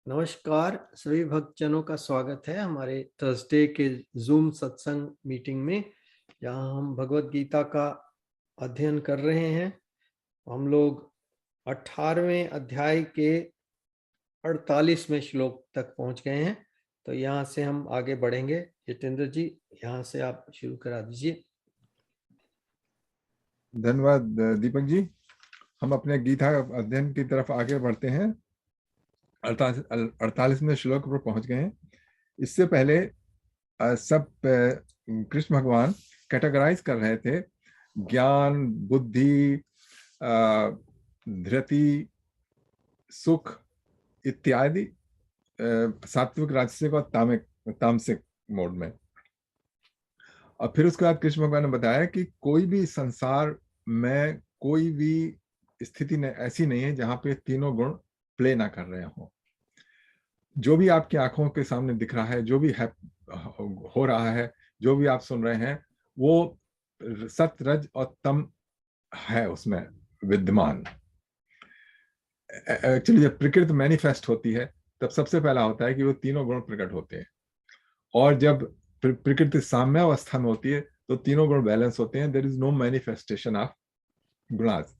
नमस्कार सभी भक्तजनों का स्वागत है हमारे थर्सडे के जूम सत्संग मीटिंग में। यहाँ हम भगवत गीता का अध्ययन कर रहे हैं। हम लोग 18वें अध्याय के 48वें श्लोक तक पहुंच गए हैं। तो यहाँ से हम आगे बढ़ेंगे। जितेंद्र जी, यहाँ से आप शुरू करा दीजिए। धन्यवाद दीपक जी। हम अपने गीता अध्ययन की तरफ आगे बढ़ते हैं। 48वें श्लोक पर पहुंच गए हैं। इससे पहले सब कृष्ण भगवान कैटेगराइज कर रहे थे ज्ञान, बुद्धि, धृति, सुख इत्यादि सात्विक, राजसिक और तामसिक मोड में। और फिर उसके बाद कृष्ण भगवान ने बताया कि कोई भी संसार में कोई भी स्थिति ऐसी नहीं है जहां पे तीनों गुण प्ले ना कर रहे हो। जो भी आपकी आंखों के सामने दिख रहा है, जो भी है हो रहा है, जो भी आप सुन रहे हैं, वो सत्य, रज और तम है उसमें विद्यमान। एक्चुअली जब प्रकृति मैनिफेस्ट होती है तब सबसे पहला होता है कि वो तीनों गुण प्रकट होते हैं। और जब प्रकृति साम्यावस्था में होती है तो तीनों गुण बैलेंस होते हैं। There is no manifestation of gunas.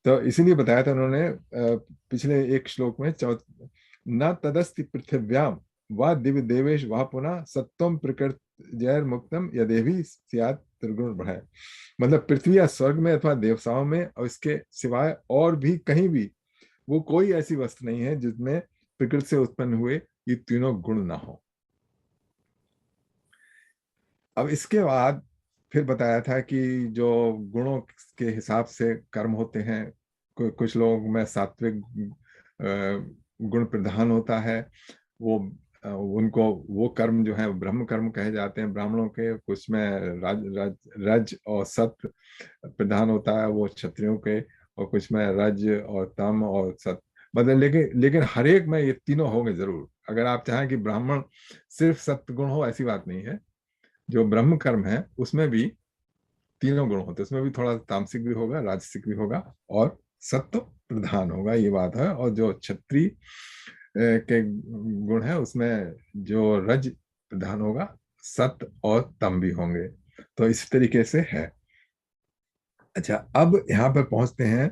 तो इसीलिए बताया था उन्होंने पिछले एक श्लोक में, न तदस्ति पृथिव्याम व दिव्य देवेश वह पुनः सत्वम प्रकृत जैर मुक्तम यदेवी सियात त्रिगुण बढ़ाए। मतलब पृथ्वी या स्वर्ग में अथवा देवताओं में और इसके सिवाय और भी कहीं भी वो कोई ऐसी वस्तु नहीं है जिसमें प्रकृति से उत्पन्न हुए ये तीनों गुण ना हो। अब इसके बाद फिर बताया था कि जो गुणों के हिसाब से कर्म होते हैं, कुछ लोगों में सात्विक गुण प्रधान होता है, वो उनको वो कर्म जो है ब्रह्म कर्म कहे जाते हैं ब्राह्मणों के। कुछ में रज और सत्य प्रधान होता है, वो क्षत्रियों के। और कुछ में रज और तम और सत्य, मतलब लेकिन हर एक में ये तीनों होंगे जरूर। अगर आप चाहें कि ब्राह्मण सिर्फ सत्य गुण हो, ऐसी बात नहीं है। जो ब्रह्म कर्म है उसमें भी तीनों गुण होते हैं। उसमें भी थोड़ा तामसिक भी होगा, राजसिक भी होगा और सत्व प्रधान होगा, ये बात है। और जो क्षत्रिय के गुण है उसमें जो रज प्रधान होगा, सत्य और तम भी होंगे। तो इस तरीके से है। अच्छा, अब यहाँ पर पहुंचते हैं,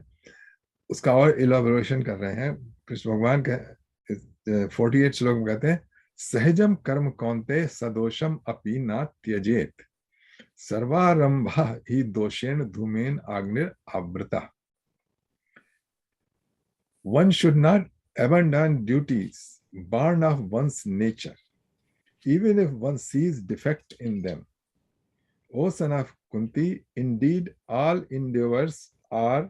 उसका और इलाबोरेशन कर रहे हैं। कृष्ण भगवान के 48 श्लोक में कहते हैं, सहजम कर्म कौन्ते सदोषम अपि न त्यजेत सर्वारंभा ही दोषेण धूमेन आग्निर आवृता। One should not abandon duties born of one's nature, even if one sees defect in them. O son of Kunti, indeed all endeavors are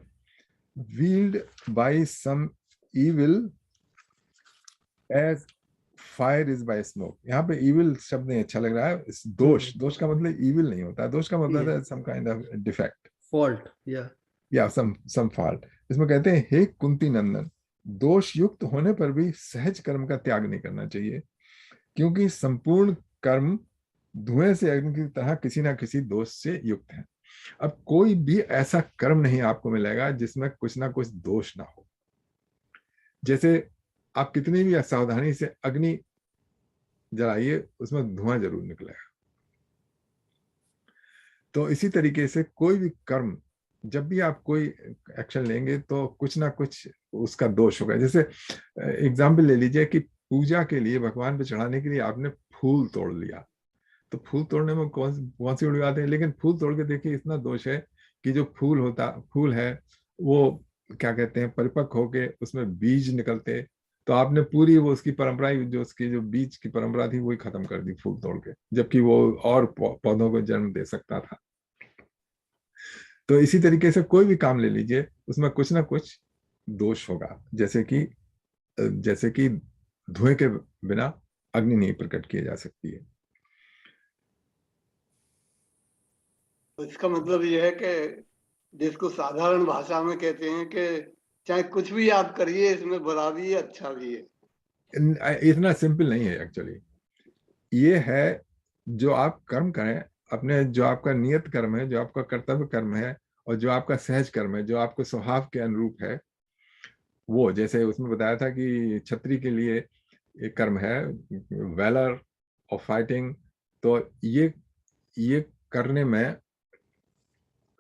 wielded by some evil as fire is by smoke. यहाँ पे evil शब्द नहीं अच्छा लग रहा है। दोष का मतलब evil नहीं होता। दोष का मतलब है some kind of defect, fault, या some fault। इसमें कहते हैं, हे कुंती नंदन, दोष युक्त होने पर भी सहज कर्म का त्याग नहीं करना चाहिए, क्योंकि संपूर्ण कर्म धुएं से अग्नि की तरह किसी ना किसी दोष से युक्त है। अब कोई भी ऐसा कर्म नहीं आपको मिलेगा जिसमें कुछ ना कुछ दोष ना हो। जैसे आप कितनी भी असावधानी से अग्नि जलाइए, उसमें धुआं जरूर निकलेगा। तो इसी तरीके से कोई भी कर्म, जब भी आप कोई एक्शन लेंगे तो कुछ ना कुछ उसका दोष होगा। जैसे एग्जाम्पल ले लीजिए कि पूजा के लिए, भगवान पे चढ़ाने के लिए आपने फूल तोड़ लिया, तो फूल तोड़ने में कौन सी बड़ी बात है। लेकिन फूल तोड़ के देखिए, इतना दोष है कि जो फूल है वो क्या कहते हैं, परिपक्व होके उसमें बीज निकलते, तो आपने पूरी वो उसकी परंपरा, जो उसकी जो बीज की परंपरा थी वही खत्म कर दी फूल तोड़ के, जबकि वो और पौधों को जन्म दे सकता था। तो इसी तरीके से कोई भी काम ले लीजिए, उसमें कुछ ना कुछ दोष होगा। जैसे कि धुएं के बिना अग्नि नहीं प्रकट की जा सकती है। तो इसका मतलब यह है कि जिसको साधारण भाषा में कहते हैं कि चाहे कुछ भी आप करिए, इसमें बुरा भी है अच्छा भी है। इतना सिंपल नहीं है एक्चुअली। ये है, जो आप कर्म करें अपने, जो आपका नियत कर्म है, जो आपका कर्तव्य कर्म है, और जो आपका सहज कर्म है, जो आपके स्वभाव के अनुरूप है, वो जैसे उसमें बताया था कि छत्री के लिए ये कर्म है, वैलर ऑफ फाइटिंग। तो ये करने में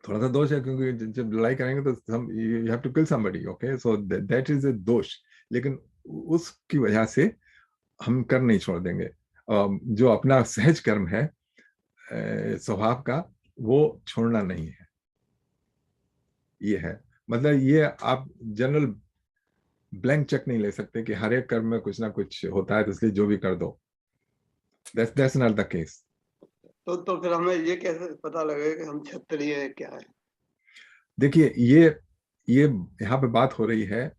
थोड़ा सा दोष है, क्योंकि जब लड़ाई करेंगे तो you have to kill somebody, okay, so that is a dosha. लेकिन उसकी वजह से हम कर नहीं छोड़ देंगे। जो अपना सहज कर्म है स्वभाव का, वो छोड़ना नहीं है। ये है मतलब, ये आप जनरल ब्लैंक चेक नहीं ले सकते कि हर एक कर्म में कुछ ना कुछ होता है तो इसलिए जो भी कर दो। That's not the case. तो फिर हमें ये कैसे पता लगेगा कि हम क्षत्रिय है क्या है? देखिए, ये यहाँ पे बात हो रही है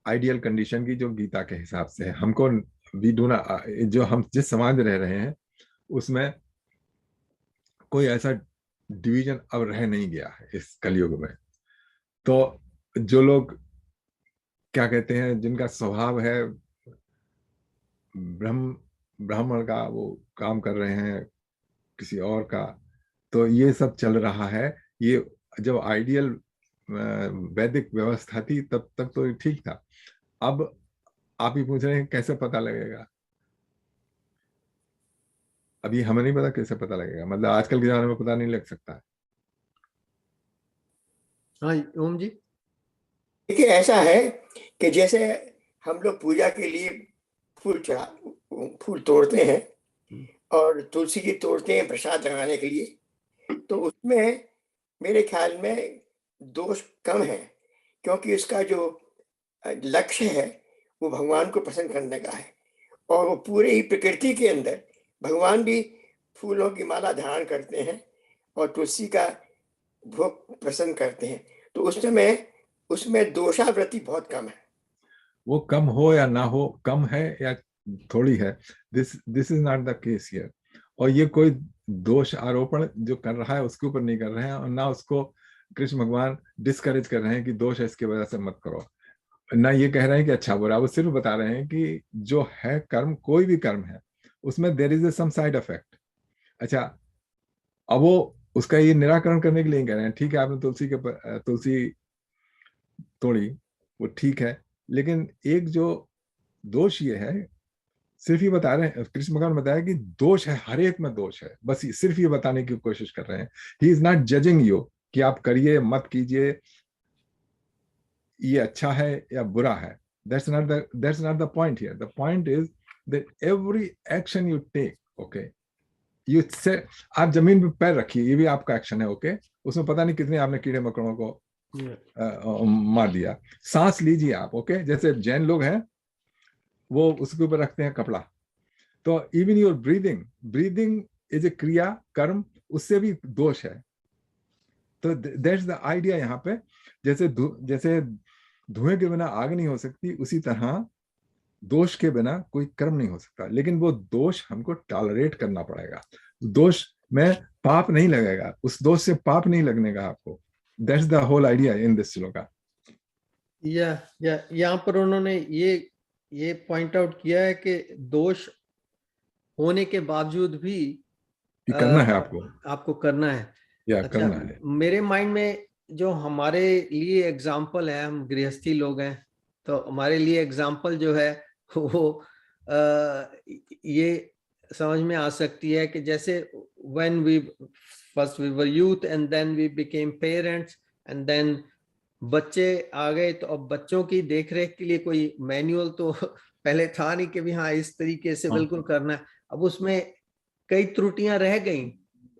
आइडियल कंडीशन की, जो गीता के हिसाब से है। हमको वी डू ना, जो हम जिस समाज में रह रहे हैं उसमें कोई ऐसा डिवीजन अब रह नहीं गया है इस कलयुग में। तो जो लोग क्या कहते हैं, जिनका स्वभाव है ब्राह्मण का, वो काम कर रहे हैं किसी और का, तो ये सब चल रहा है। ये जब आइडियल वैदिक व्यवस्था थी तब तक तो ठीक था। अब आप ही पूछ रहे हैं कैसे पता लगेगा। अभी हमें नहीं पता कैसे पता लगेगा, मतलब आजकल के जमाने में पता नहीं लग सकता है। हाँ ओम जी। देखिए, ऐसा है कि जैसे हम लोग पूजा के लिए फूल तोड़ते हैं और तुलसी की तोड़ते हैं प्रसाद लगाने के लिए, तो उसमें मेरे ख्याल में दोष कम है, क्योंकि उसका जो लक्ष्य है वो भगवान को प्रसन्न करने का है। और वो पूरे ही प्रकृति के अंदर भगवान भी फूलों की माला धारण करते हैं और तुलसी का भोग प्रसन्न करते हैं, तो उस समय उसमें दोषावृत्ति बहुत कम है। वो कम हो या ना हो, कम है या थोड़ी है, this is not the case here. और ये कोई दोष आरोपण जो कर रहा है उसके ऊपर नहीं कर रहे हैं, और ना उसको कृष्ण भगवान डिस्करेज कर रहे हैं कि दोष है इसकी वजह से मत करो, ना ये कह रहे हैं कि अच्छा बुरा। वो सिर्फ बता रहे हैं कि जो है कर्म, कोई भी कर्म है, उसमें there is some side effect. अच्छा, अब वो उसका ये निराकरण करने के लिए कह रहे हैं, ठीक है आपने तुलसी तोड़ी, वो ठीक है, लेकिन एक जो दोष ये है, सिर्फ ये बता रहे हैं, कृष्ण भगवान बताया कि दोष है, हर एक में दोष है, बस सिर्फ ये बताने की कोशिश कर रहे हैं। He is not judging you कि आप करिए मत कीजिए, ये अच्छा है या बुरा है। that's not the point here. The point is that every action you take, okay, you say, आप जमीन पे पैर रखिए, ये भी आपका एक्शन है, ओके, उसमें पता नहीं कितने आपने कीड़े मकोड़ों को मार दिया। सांस लीजिए आप, ओके, जैसे जैन लोग हैं वो उसके ऊपर रखते हैं कपड़ा, तो even your breathing is a क्रिया कर्म, उससे भी दोष है। तो दैट्स द आइडिया यहाँ पे। जैसे धुएं के बिना आग नहीं हो सकती, उसी तरह दोष के बिना कोई कर्म नहीं हो सकता। लेकिन वो दोष हमको टॉलरेट करना पड़ेगा। दोष में पाप नहीं लगेगा, उस दोष से पाप नहीं लगने का आपको। That's the whole idea in this shloka. यहाँ पर उन्होंने ये पॉइंट आउट किया है कि दोष होने के बावजूद भी करना है आपको करना है। या अच्छा, करना है। मेरे माइंड में जो हमारे लिए एग्जाम्पल है, हम गृहस्थी लोग हैं, तो हमारे लिए एग्जाम्पल जो है वो ये समझ में आ सकती है कि जैसे when we were youth and then we became parents and then बच्चे आ गए, तो अब बच्चों की देखरेख के लिए कोई मैनुअल तो पहले था नहीं कि भी हाँ इस तरीके से बिल्कुल करना है। अब उसमें कई त्रुटियां रह गई,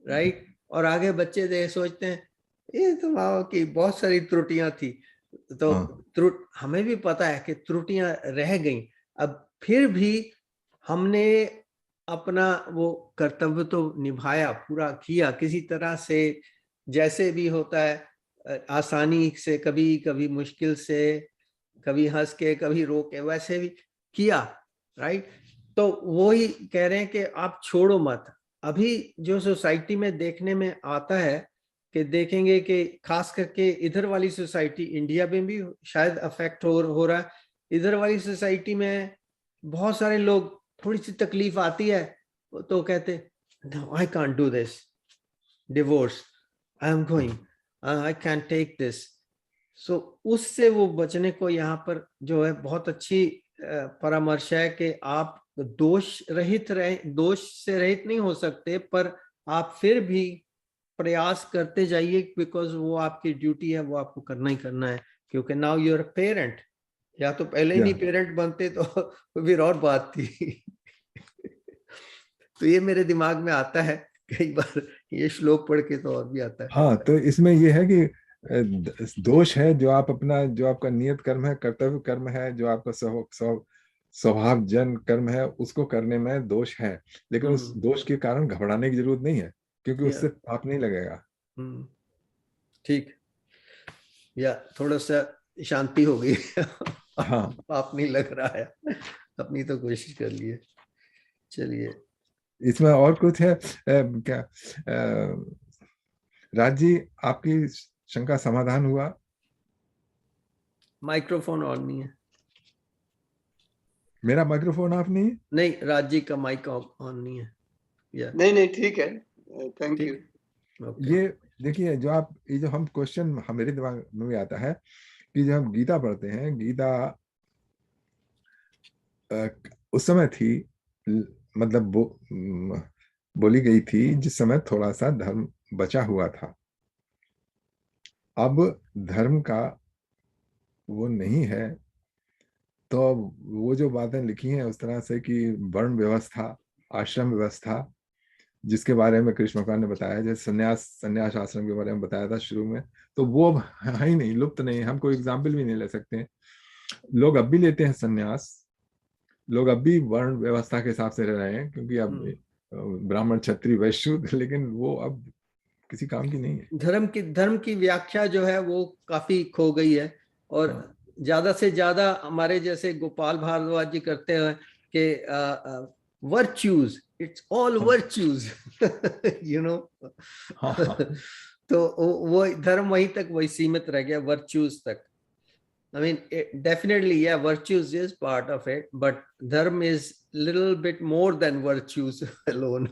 राइट, और आगे बच्चे सोचते हैं ये तो माँ की बहुत सारी त्रुटियां थी, तो हमें भी पता है कि त्रुटियां रह गई। अब फिर भी हमने अपना वो कर्तव्य तो निभाया, पूरा किया किसी तरह से, जैसे भी होता है, आसानी से, कभी कभी मुश्किल से, कभी हंस के कभी रो के, वैसे भी किया, राइट। तो वो ही कह रहे हैं कि आप छोड़ो मत। अभी जो सोसाइटी में देखने में आता है कि देखेंगे कि खास करके इधर वाली सोसाइटी, इंडिया में भी शायद अफेक्ट हो रहा है, इधर वाली सोसाइटी में बहुत सारे लोग, थोड़ी सी तकलीफ आती है तो कहते I can't do this, divorce, I am going, I can take this. So उससे वो बचने को यहाँ पर जो है बहुत अच्छी परामर्श है कि आप दोष से रहित नहीं हो सकते, पर आप फिर भी प्रयास करते जाइए, बिकॉज वो आपकी ड्यूटी है, वो आपको करना ही करना है, क्योंकि नाउ यू आर पेरेंट। या तो पहले ही नहीं पेरेंट बनते तो फिर और बात थी। तो ये मेरे दिमाग में आता है कई बार, ये श्लोक पढ़ के तो और भी आता है। हाँ, तो इसमें ये है कि दोष है जो आप अपना, जो आपका नियत कर्म है, कर्तव्य कर्म है, जो आपका स्वभाव जन कर्म है, उसको करने में दोष है, लेकिन उस दोष के कारण घबराने की जरूरत नहीं है, क्योंकि उससे पाप नहीं लगेगा। ठीक, या थोड़ा सा शांति हो गई। हाँ, पाप नहीं लग रहा है, अपनी तो कोशिश कर लिए। चलिए, इसमें और कुछ है क्या? राज जी, आपकी शंका समाधान हुआ? माइक्रोफोन ऑन नहीं है। मेरा माइक्रोफोन ऑफ नहीं है? नहीं, राज जी का माइक ऑन नहीं है। या नहीं ठीक है, थैंक यू। ये देखिए, जो हम क्वेश्चन मेरे दिमाग में भी आता है कि जब हम गीता पढ़ते हैं, गीता उस समय थी, मतलब बोली गई थी जिस समय थोड़ा सा धर्म बचा हुआ था। अब धर्म का वो नहीं है, तो वो जो बातें लिखी हैं उस तरह से कि वर्ण व्यवस्था, आश्रम व्यवस्था, जिसके बारे में कृष्ण भगवान ने बताया, जैसे संन्यास आश्रम के बारे में बताया था शुरू में, तो वो अब है ही नहीं, लुप्त नहीं। हम कोई एग्जाम्पल भी नहीं ले सकते। लोग अब भी लेते हैं संन्यास, लोग अब भी वर्ण व्यवस्था के हिसाब से रह रहे हैं, क्योंकि अब ब्राह्मण क्षत्रिय वैश्य, लेकिन वो अब किसी काम की नहीं है। धर्म की व्याख्या जो है वो काफी खो गई है, और ज्यादा से ज्यादा हमारे जैसे गोपाल भारद्वाज जी करते हैं कि virtues, it's all virtues, you know. तो वो धर्म वहीं तक वही सीमित रह गया, वर्च्यूज तक। I mean, definitely, yeah, virtues is part of it, but dharma is little bit more than virtues alone.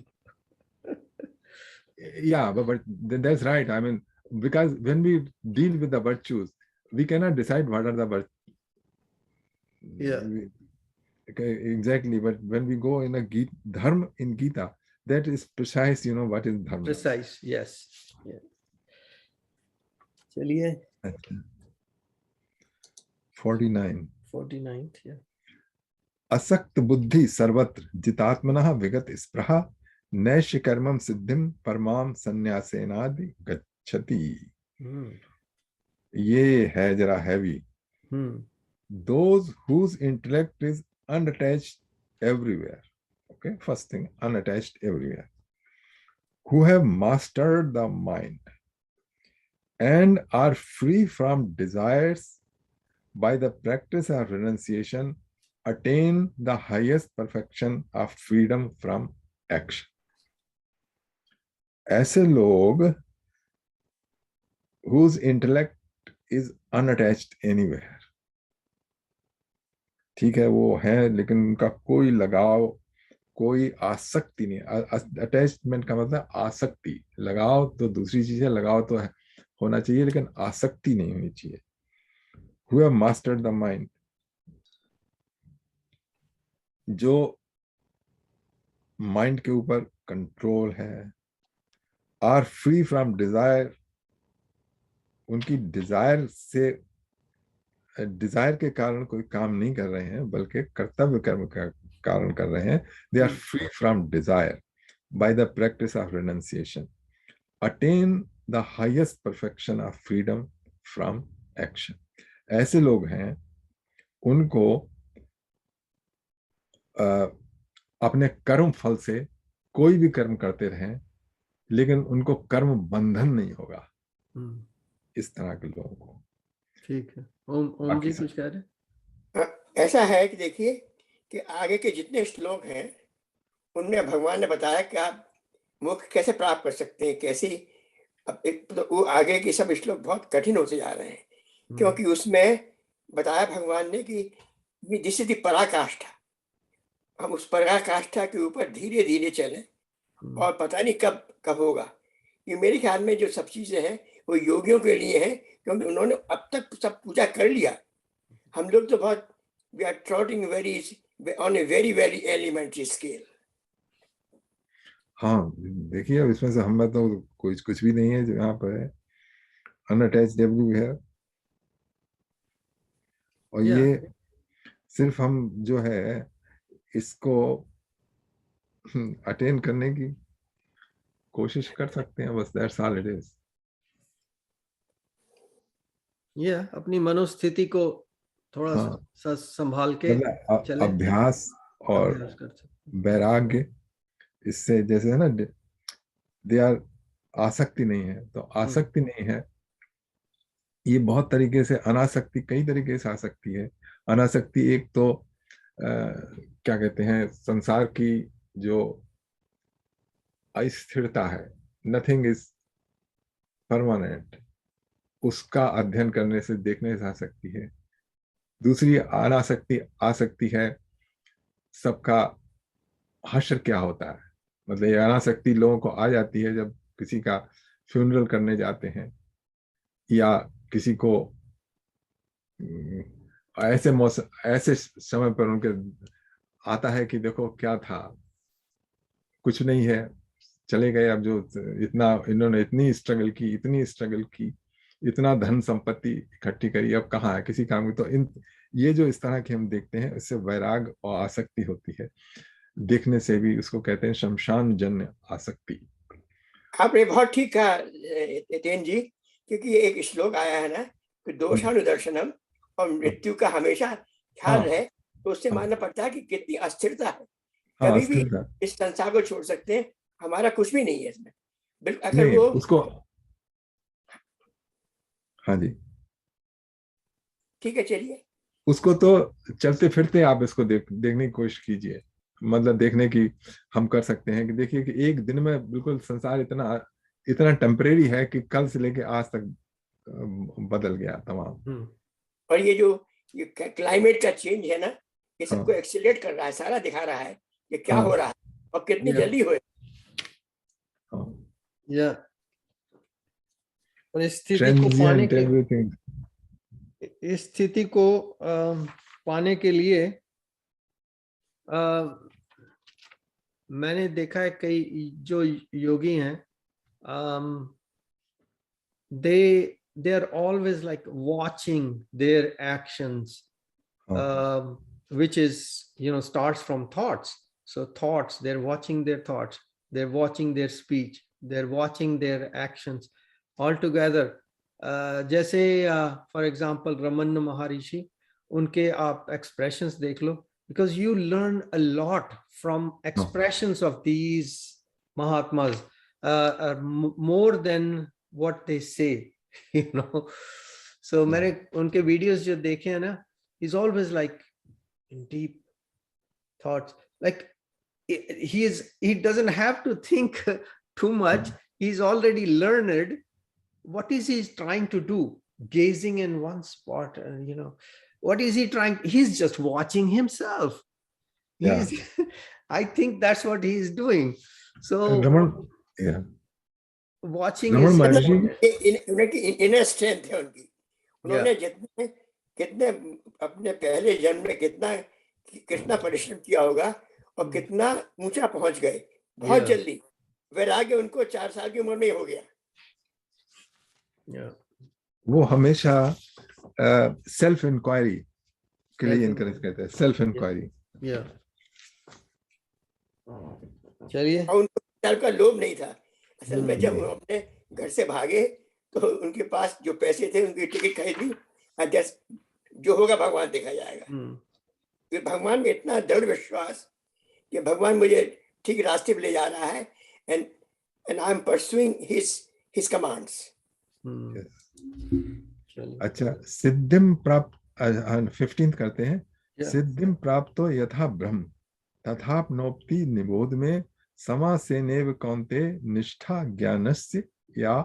Yeah, but that's right. I mean, because when we deal with the virtues, we cannot decide what are the virtues. Yeah. Okay, exactly. But when we go in a dharma in Gita, that is precise, what is dharma. Precise, yes. Yeah. चलिए, 49th, yeah. असक्त बुद्धि सर्वत्र जितात्मनः विगत स्पृहा नैष्य कर्मम सिद्धिम परमाम संन्यासेनादि गच्छति। ये है जरा heavy. Those whose intellect is unattached everywhere. Okay, first thing, unattached everywhere. Who have mastered the mind and are free from desires by the practice of renunciation, attain the highest perfection of freedom from action. ऐसे लोग whose intellect is unattached anywhere, ठीक है, वो है, लेकिन उनका कोई लगाव, कोई आसक्ति नहीं। अटैचमेंट का मतलब आसक्ति। लगाव तो दूसरी चीज है, लगाव तो है, होना चाहिए, लेकिन आसक्ति नहीं होनी चाहिए। Who have mastered the mind, जो माइंड के ऊपर कंट्रोल है, आर फ्री फ्रॉम डिजायर, उनकी डिजायर के कारण कोई काम नहीं कर रहे हैं, बल्कि कर्तव्य कर्म का कारण कर रहे हैं। They are free from desire by the practice of renunciation, attain the highest perfection of freedom from action. ऐसे लोग हैं, उनको अपने कर्म फल से कोई भी कर्म करते रहें, लेकिन उनको कर्म बंधन नहीं होगा। इस तरह के लोगों को। ठीक है। ओम जी कुछ कह रहे? ऐसा है कि देखिए कि आगे के जितने श्लोक हैं उनमें भगवान ने बताया कि आप मोक्ष कैसे प्राप्त कर सकते हैं, कैसे। अब तो वो आगे के सब श्लोक बहुत कठिन होते जा रहे हैं, क्योंकि उसमें बताया भगवान ने कि दिस इज द पराकाष्ठा, हम उस पराकाष्ठा के ऊपर धीरे धीरे चलें, और पता नहीं कब कब होगा। ये मेरे ख्याल में जो सब चीजें हैं वो योगियों के लिए हैं, क्योंकि उन्होंने अब तक सब पूजा कर लिया। हम लोग तो बहुत we are trotting on a very elementary scale. हाँ देखिए, अब इसमें से हमें तो कुछ भी नहीं है जो यहाँ पर है, अनअटैच्ड है, और Yeah. ये सिर्फ हम जो है इसको अटेन करने की कोशिश कर सकते हैं, बस दैट्स ऑल इट इज। अपनी मनोस्थिति को थोड़ा सा संभाल के चले, अभ्यास और अभ्यास कर सकते। वैराग्य, इससे जैसे है ना, दे आर आसक्ति नहीं है, तो आसक्ति नहीं है, ये बहुत तरीके से, अनासक्ति कई तरीके से आसक्ति है। अनासक्ति एक तो क्या कहते हैं, संसार की जो अस्थिरता है, नथिंग इज परमानेंट, उसका अध्ययन करने से, देखने से आसक्ति है। दूसरी अनासक्ति आसक्ति है सबका हश्र क्या होता है, मतलब ये अनासक्ति लोगों को आ जाती है जब किसी का फ्यूनरल करने जाते हैं, या किसी को ऐसे समय पर उनके आता है कि देखो क्या था, कुछ नहीं है, चले गए। अब जो इतना इन्होंने इतनी स्ट्रगल की, इतना धन संपत्ति इकट्ठी करी, अब कहाँ है किसी काम की। तो ये जो इस तरह के हम देखते हैं, इससे वैराग और आसक्ति होती है। देखने से भी उसको कहते हैं शमशान जन्य आसक्ति। आपने बहुत ठीक कहा तेन जी, क्योंकि ये एक श्लोक आया है ना कि दोषानुदर्शनम, और मृत्यु का हमेशा ख्याल रहे, तो उससे मानना पड़ता है कि कितनी अस्थिरता है। कभी भी इस संसार को छोड़ सकते हैं, हमारा कुछ भी नहीं है इसमें। बिल्कुल, अगर वो उसको, हाँ जी ठीक है, चलिए, उसको तो चलते फिरते आप इसको देखने की कोशिश कीजिए, मतलब देखने की हम कर सकते हैं कि देखिए कि एक दिन में बिल्कुल संसार इतना टेम्परेरी है कि कल से लेके आज तक बदल गया तमाम। और ये क्लाइमेट का चेंज है ना, ये सबको एक्सीलरेट कर रहा है, सारा दिखा रहा है कि क्या हो रहा है और कितनी जल्दी हो। इस स्थिति को पाने के लिए मैंने देखा है कई जो योगी हैं, they are always like watching their actions, which is, starts from thoughts. So thoughts, they're watching their thoughts, they're watching their speech, they're watching their actions all together. जैसे फॉर एग्जाम्पल रमन महर्षि, उनके आप एक्सप्रेशंस देख लो, because you learn a lot from expressions of these Mahatmas, more than what they say, So मैंने उनके videos जो देखे हैं ना, he's always like in deep thoughts, like he doesn't have to think too much. He's already learned. What is he trying to do? Gazing in one spot, what is he trying? He's just watching himself. I think that's what he's doing. So watching is inner strength है उनकी। उन्होंने कितने अपने पहले जन्म में कितना परिश्रम किया होगा और कितना ऊंचा पहुंच गए बहुत जल्दी। वैराग्य उनको 4 साल की उम्र में हो गया। वो हमेशा सेल्फ इंक्वायरी के लिए इनकरेज करते हैं, सेल्फ इंक्वायरी। चलिए, उनको का लोभ नहीं था असल में। जब वो अपने घर से भागे तो उनके पास जो पैसे थे, उनकी टिकट खरीदी, जो होगा भगवान देखा जाएगा। फिर भगवान में इतना दृढ़ विश्वास कि भगवान मुझे ठीक रास्ते पे ले जा रहा है, and I am pursuing his commands. अच्छा, सिद्धिम प्राप्त 15th करते हैं। सिद्धिम प्राप्तो यथा ब्रह्म तथाप्नोति निबोध में समासेनेव कौन्ते निष्ठा ज्ञानस्य या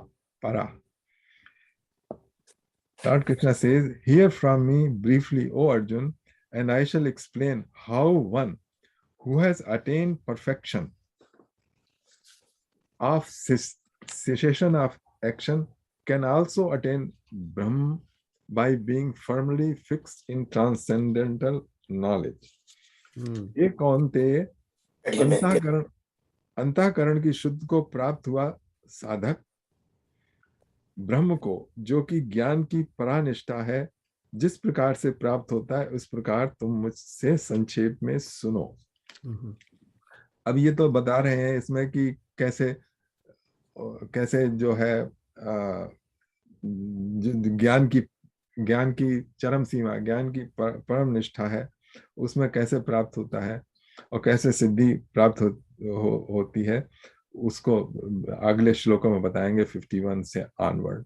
para. Lord Krishna says, hear from me briefly, O Arjun, and I shall explain how one who has attained perfection of cessation of action can also attain Brahman by being firmly fixed in transcendental knowledge. हम्म, एक कौनते अंतःकरण की शुद्ध को प्राप्त हुआ साधक ब्रह्म को, जो कि ज्ञान की परानिष्ठा है, जिस प्रकार से प्राप्त होता है उस प्रकार तुम मुझसे संक्षेप में सुनो। अब ये तो बता रहे हैं इसमें कि कैसे कैसे जो है ज्ञान की चरम सीमा, ज्ञान की परम निष्ठा है, उसमें कैसे प्राप्त होता है और कैसे सिद्धि प्राप्त होती है, उसको अगले श्लोकों में बताएंगे 51 से ऑनवर्ड।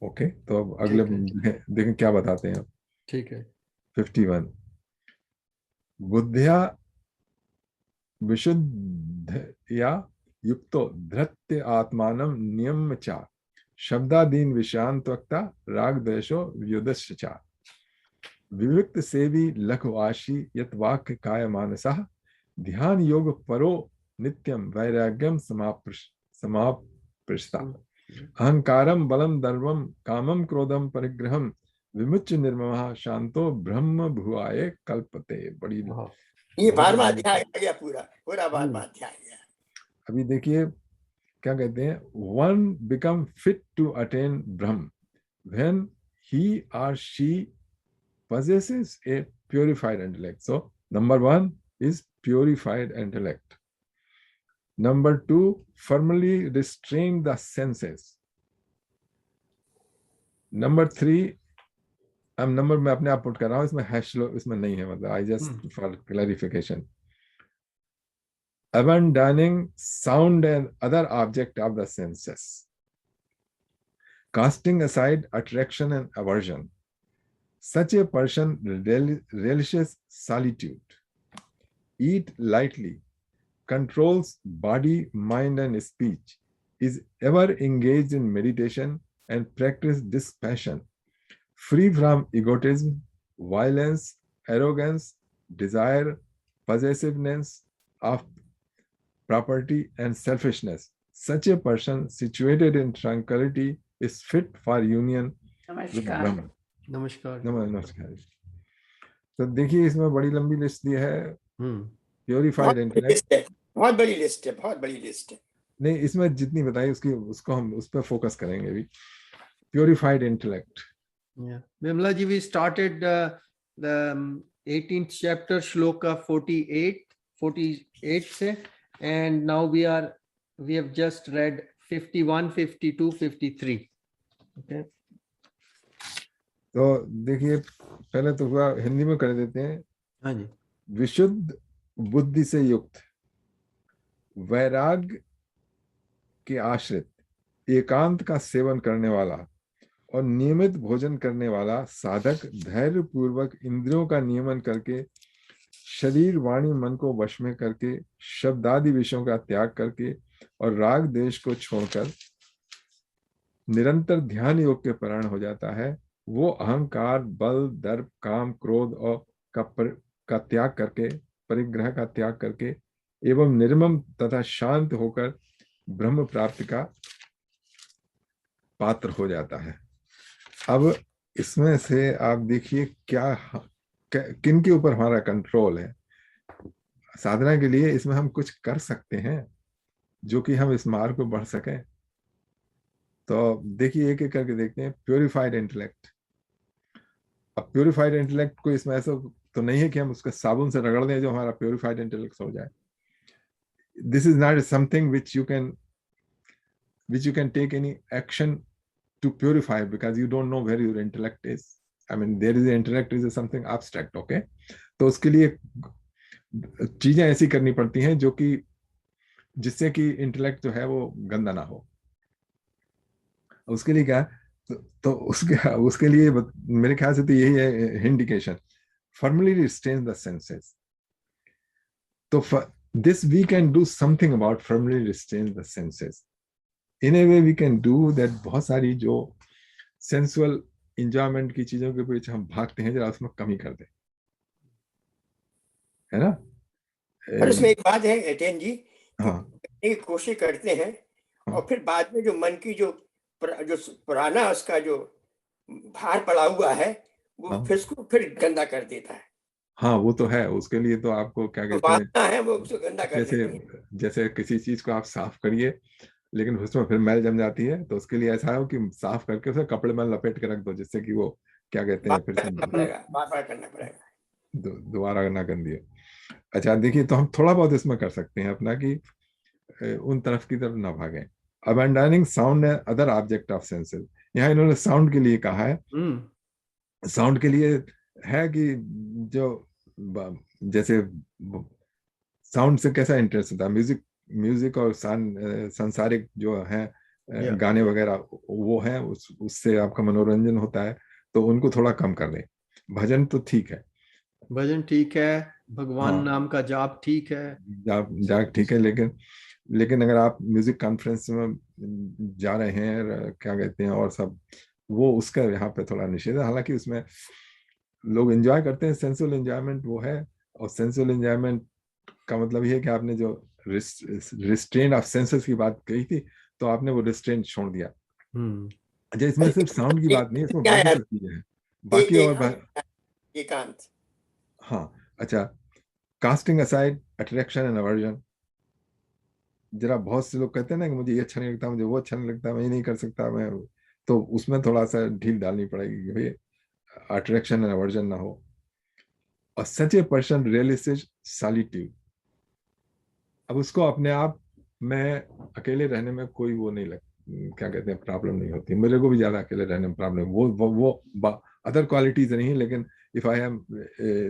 ओके, तो अब अगले देखें क्या बताते हैं। ठीक है। 51 बुद्धिया विशुद्धया युक्तो धृत्य आत्मानं नियम्य च शब्दादीन विषयान त्वक्ता राग द्वेषो व्युदश्च च विविक्त सेवी लघुआशी यत वाक्य काय मानसः ध्यान योग परो नित्यम वैराग्यम समापृष्टा अहंकारम बलम दर्वम कामम क्रोधम परिग्रहम विमुच्य निर्ममः शांतो ब्रह्म भुआये कल्पते। बड़ी ये 12वां अध्याय आ गया, पूरा 12वां अध्याय है। अभी देखिए क्या कहते हैं, one become fit to attain Brahma when he or she possesses a purified intellect. So number 1 is purified intellect. Number 2, firmly restrain the senses. Number 3, अब नंबर मैं अपने आप पुट कर रहा हूं, इसमें हैश इसमें नहीं है, मतलब I just for clarification. Abandoning sound and other object of the senses, casting aside attraction and aversion. Such a person relishes solitude, eat lightly, controls body, mind, and speech, is ever engaged in meditation and practice dispassion, free from egotism, violence, arrogance, desire, possessiveness of property, and selfishness. Such a person situated in tranquility is fit for union with Brahman. नमस्कार। नमस्कार। तो देखिए इसमें बड़ी लंबी list दी है। Purified intellect, बहुत बड़ी लिस्ट है, बहुत बड़ी लिस्ट है। नहीं, इसमें जितनी बताई उसको हम उस पर फोकस करेंगे अभी। Purified intellect. Vimla ji, we started the 18th chapter shloka 48 से, and now we have just read 51, 52, 53. Okay. तो देखिए पहले तो हुआ, हिंदी में कर देते हैं। हाँ जी। विशुद्ध बुद्धि से युक्त, वैराग्य के आश्रित, एकांत का सेवन करने वाला और नियमित भोजन करने वाला साधक धैर्य पूर्वक इंद्रियों का नियमन करके, शरीर वाणी मन को वश में करके, शब्दादि विषयों का त्याग करके और राग देश को छोड़कर निरंतर ध्यान योग के परायण हो जाता है, वो अहंकार, बल, दर्प, काम, क्रोध और का त्याग करके, परिग्रह का त्याग करके एवं निर्मम तथा शांत होकर ब्रह्म प्राप्ति का पात्र हो जाता है। अब इसमें से आप देखिए किन के ऊपर हमारा कंट्रोल है। साधना के लिए इसमें हम कुछ कर सकते हैं जो कि हम इस मार्ग पर बढ़ सकें। तो देखिए एक एक करके देखते हैं। Purified intellect. अब प्योरिफाइड इंटेलेक्ट को इसमें ऐसा तो नहीं है कि हम उसका साबुन से रगड़ दें जो हमारा प्योरिफाइड इंटेलेक्ट हो जाए। This is not something which you can take any action to purify because you don't know where your intellect is. I mean, there is intellect is something abstract, okay? तो उसके लिए चीजें ऐसी करनी पड़ती हैं जो कि जिससे कि इंटेलेक्ट जो है वो गंदा ना हो। उसके लिए क्या, तो उसके लिए मेरे ख्याल से तो यही है indication, firmly restrain the senses. तो this we can do something about firmly restrain the senses. In a way we can do that। बहुत सारी जो sensual enjoyment की चीजों के पीछे हम भागते हैं, जरा उसमें कमी कर दें, है ना। और इसमें एक बात है टेन जी, हाँ, एक कोशिश करते हैं और फिर बाद में जो मन की जो जो पुराना उसका जो भार पड़ा हुआ है वो हाँ। फिर उसको फिर गंदा कर देता है। हाँ वो तो है, उसके लिए तो आपको क्या जो कहते हैं, वासना है वो उसको गंदा कर जैसे देती है। जैसे किसी चीज को आप साफ करिए लेकिन उसमें फिर मैल जम जाती है, तो उसके लिए ऐसा हो कि साफ करके उसे कपड़े में लपेट के रख दो, जिससे कि वो क्या कहते हैं फिर बार से करना पड़ेगा, बार बार करना पड़ेगा। दोबारा ना गंदी हो। अच्छा देखिए, तो हम थोड़ा बहुत इसमें कर सकते हैं अपना कि उन तरफ की तरफ ना भागें। Abandoning sound other object of senses, यहाँ इन्होंने साउंड के लिए कहा है। साउंड के लिए है कि जो जैसे साउंड से कैसा इंटरेस्ट होता है, म्यूजिक म्यूजिक और सांसारिक जो है गाने वगैरह वो है, उससे आपका मनोरंजन होता है, तो उनको थोड़ा कम कर दें। भजन तो ठीक है, भजन ठीक है, भगवान हाँ नाम का जाप ठीक है, जाग ठीक है, लेकिन अगर आप म्यूजिक कॉन्फ्रेंस में जा रहे हैं क्या कहते हैं और सब, वो उसका यहाँ पे थोड़ा निषेध है। हालांकि उसमें लोग एंजॉय करते हैं, सेंसुअल एंजॉयमेंट वो है, और सेंसुअल एंजॉयमेंट का मतलब ये है कि आपने जो रिस्ट्रेन ऑफ सेंसेस की बात कही थी, तो आपने वो रिस्ट्रेन छोड़ दिया। अच्छा, इसमें सिर्फ साउंड की बात नहीं है, इसमें बाकी सब चीजें हैं बाकी और एकांत। हाँ अच्छा, casting aside attraction and aversion, जरा बहुत से लोग कहते हैं ना कि मुझे ये अच्छा नहीं लगता, मुझे वो अच्छा नहीं लगता, मैं ये नहीं कर सकता, मैं, तो उसमें थोड़ा सा ढील डालनी पड़ेगी कि भाई अट्रैक्शन एंड अवर्जन ना हो। और सच ए पर्सन रियलिस्टिक सॉलिट्यूड, अब उसको अपने आप में अकेले रहने में कोई वो नहीं लग, क्या कहते हैं, प्रॉब्लम नहीं होती। मेरे को भी ज्यादा अकेले रहने में प्रॉब्लम, वो अदर क्वालिटीज नहीं, लेकिन if I am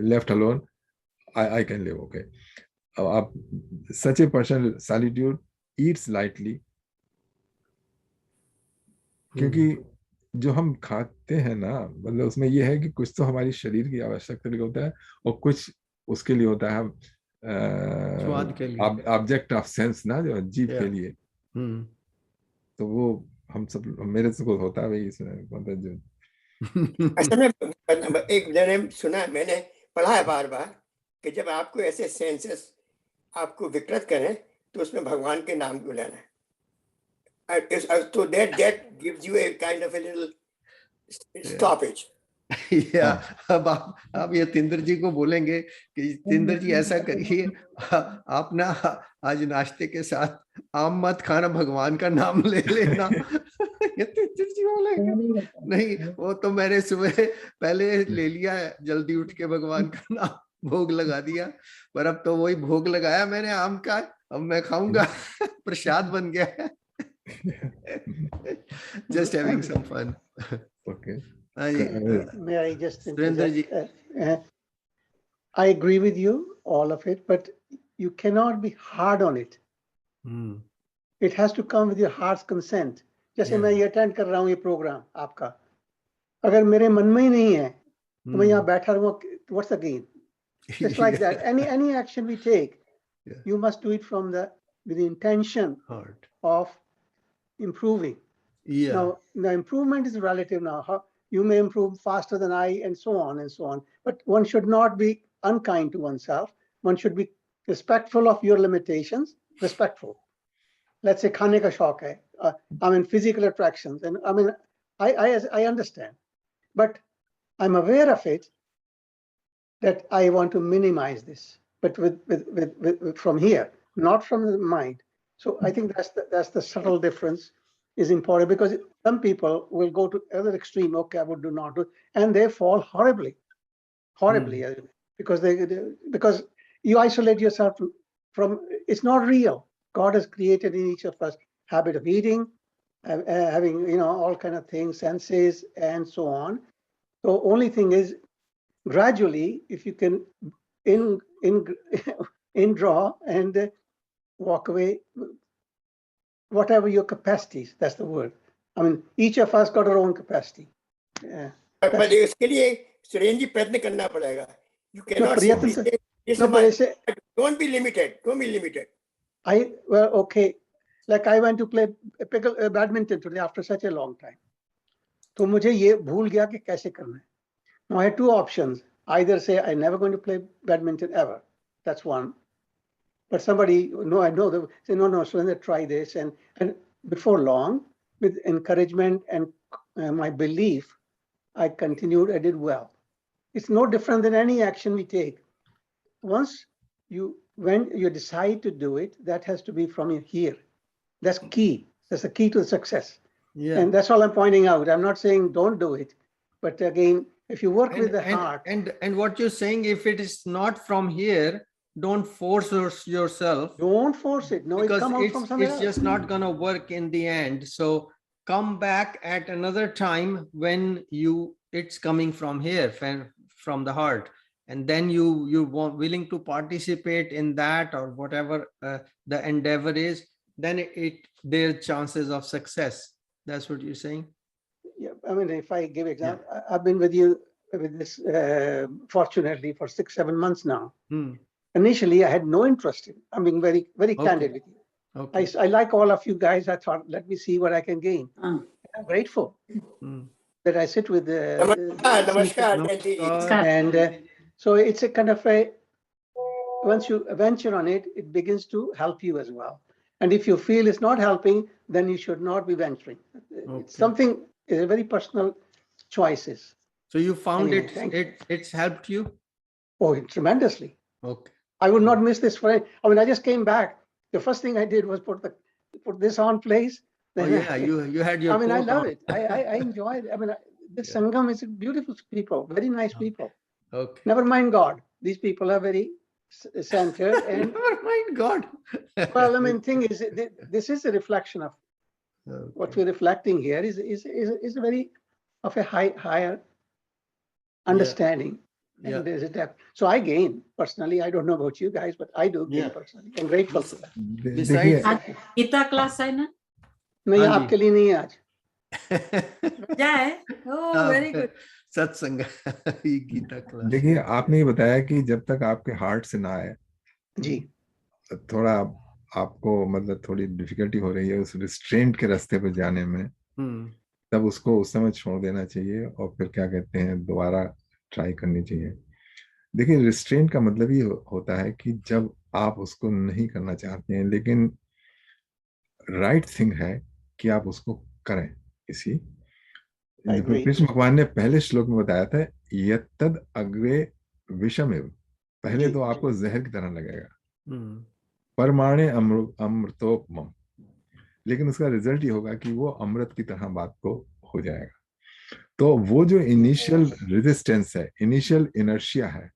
left alone I can live okay. अब आप such a person solitude eats lightly, क्योंकि जो हम खाते हैं ना, मतलब उसमें ये है कि कुछ तो हमारी शरीर की आवश्यकता के लिए होता है और कुछ उसके लिए होता है स्वाद के लिए, ऑब्जेक्ट ऑफ सेंस ना, जो जीव के लिए। तो वो हम सब, मेरे से को होता है भाई इसमें, मतलब जो असल में एक मैंने सुना, मैंने पढ़ा है बार बार कि जब आपको ऐसे सेंसेस आपको विकृत करें तो उसमें भगवान के नाम को लेना है। So that gives you a kind of a little stoppage. या अब आप ये तिंदर जी को बोलेंगे कि तिंदर जी ऐसा करिए, आप ना आज नाश्ते के साथ आम मत खाना, भगवान का नाम ले लेना। ये तिंदर जी बोलेंगे नहीं, वो तो मैंने सुबह पहले ले लिया है, जल्दी उठ के भगवान का नाम भोग लगा दिया, पर अब तो वही भोग लगाया मैंने आम का, अब मैं खाऊंगा, प्रसाद बन गया है। Just having some fun. okay. May I just interject? Surendra ji. I agree with you, all of it, but you cannot be hard on it. It has to come with your heart's consent. जैसे मैं ये attend कर रहा हूँ ये programme आपका, अगर मेरे मन में ही नहीं है तो मैं यहाँ बैठा रहूँगा, what's the gain? Just like that, any action we take, you must do it from with the intention of improving. Now, the improvement is relative now. How you may improve faster than I, and so on and so on. But one should not be unkind to oneself. One should be respectful of your limitations, respectful. Let's say खाने का शौक है, I mean physical attractions, and I mean I understand, but I'm aware of it that I want to minimize this, but with from here, not from the mind. So I think that's the subtle difference is important, because some people will go to other extreme. Okay, I would do not do, and they fall horribly, because you isolate yourself from. It's not real. God has created in each of us habit of eating, having all kind of things, senses, and so on. So only thing is, gradually, if you can in draw and walk away, whatever your capacities, that's the word. I mean, each of us got our own capacity. पर इसके लिए सुरेंद्र जी प्रयत्न करना पड़ेगा. You cannot say, don't be limited. Okay, like I went to play badminton today after such a long time. तो मुझे ये भूल गया कि कैसे करना है. Now I had two options. Either say I'm never going to play badminton ever. That's one. But somebody, I know, they say, no, Surendra, try this. And before long, with encouragement and my belief, I continued, I did well. It's no different than any action we take. When you decide to do it, that has to be from here. That's key. That's the key to success. Yeah. And that's all I'm pointing out. I'm not saying don't do it, but again, if you work with the heart. And what you're saying, if it is not from here, don't force yourself. Don't force it. No, because it come out from somewhere it's else. just not going to work in the end. So come back at another time when it's coming from here, from the heart, and then you willing to participate in that or whatever the endeavor is, then there's chances of success. That's what you're saying? Yeah, I mean, if I give example, I've been with you with this, fortunately, for 6-7 months now. Initially, I had no interest in. I'm being very, very candid with you. Okay. I like all of you guys. I thought, let me see what I can gain. I'm grateful that I sit with Namaskar. And so it's a kind of once you venture on it, it begins to help you as well. And if you feel it's not helping, then you should not be venturing. It's something, it's a very personal choices. So you found anyway, it's helped you? Oh, tremendously. Okay. I would not miss this for it. I mean, I just came back. The first thing I did was put this on place. Oh yeah, you had your. I mean, I love it. I enjoy it. I mean, this Sangam is beautiful people, very nice people. Okay. Never mind God. These people are very centered and. Never mind God. Well, I mean, thing is, this is a reflection of what we're reflecting here is a very of a higher understanding. Yeah. And there's a depth. So I gain personally. I don't know about you guys, but I do gain personally. I'm grateful for that. Besides, Gita class है ना? नहीं, आपके लिए नहीं आज. क्या है? Oh, very good. सत्संग ये गीता क्लास. देखिए, आपने ये बताया कि जब तक आपके हार्ट से ना आए, जी, थोड़ा आपको मतलब थोड़ी डिफिकल्टी हो रही है उस रिस्ट्रेंट के रास्ते पर जाने में, तब उसको उस समय छोड़ देना चाहिए और फिर क्या कहते हैं दोबारा ट्राई करनी चाहिए. देखिए, रिस्ट्रेंट का मतलब ये होता है कि जब आप उसको नहीं करना चाहते हैं लेकिन राइट थिंग है कि आप उसको करें. इसी कृष्ण भगवान ने पहले श्लोक में बताया था, यत्तद अग्रे विषमेव, पहले तो आपको जहर की तरह लगेगा, परमाणे अमृतोपमम, लेकिन उसका रिजल्ट ये होगा कि वो अमृत की तरह बात को हो जाएगा. तो वो जो इनिशियल रेजिस्टेंस है, इनिशियल इनर्शिया है,